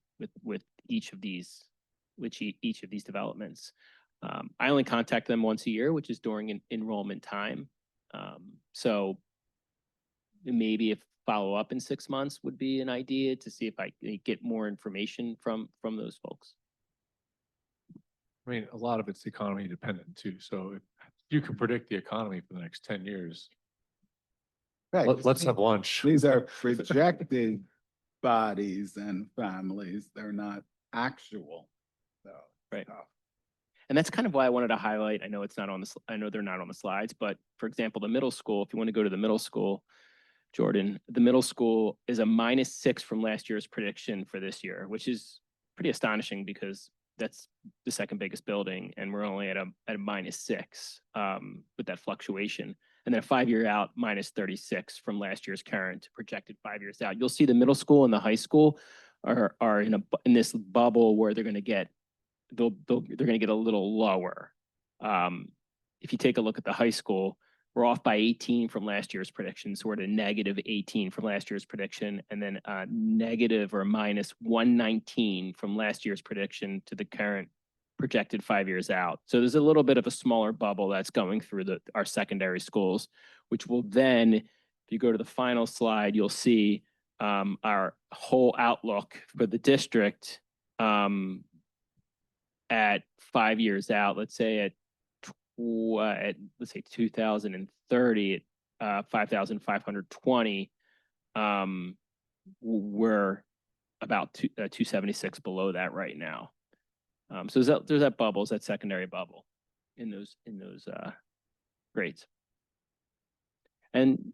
each of these developments. I only contact them once a year, which is during enrollment time. So maybe if follow up in 6 months would be an idea to see if I can get more information from those folks. I mean, a lot of it's economy dependent too. So if you can predict the economy for the next 10 years, Right, let's have lunch. these are projected bodies and families. They're not actual. So. Right. tough. And that's kind of why I wanted to highlight, I know it's not on the, I know they're not on the slides, but for example, the middle school, if you want to go to the middle school, Jordan, the middle school is a -6 from last year's prediction for this year, which is pretty astonishing because that's the second biggest building and we're only at a -6 with that fluctuation. And then 5 year out, -36 from last year's current projected 5 years out. You'll see the middle school and the high school are in this bubble where they're going to get they're going to get a little lower. If you take a look at the high school, we're off by 18 from last year's prediction. So we're at a -18 from last year's prediction, and then negative or -119 from last year's prediction to the current projected 5 years out. So there's a little bit of a smaller bubble that's going through our secondary schools, which will then, if you go to the final slide, you'll see our whole outlook for the district at 5 years out, let's say at let's say 2030 at 5,520, we're about 276 below that right now. So there's that bubble, that secondary bubble in those grades. And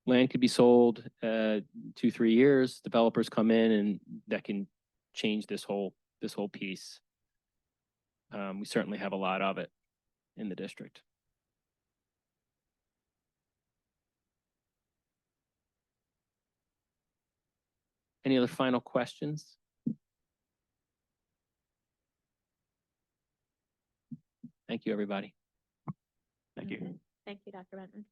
land could be sold, 2-3 years, developers come in and that can change this whole piece. We certainly have a lot of it in the district. Any other final questions? Thank you, everybody. Thank you. Thank you, Dr. Benton.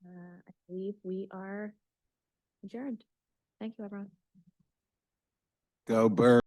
I believe we are adjourned. Thank you, everyone. Go Birds.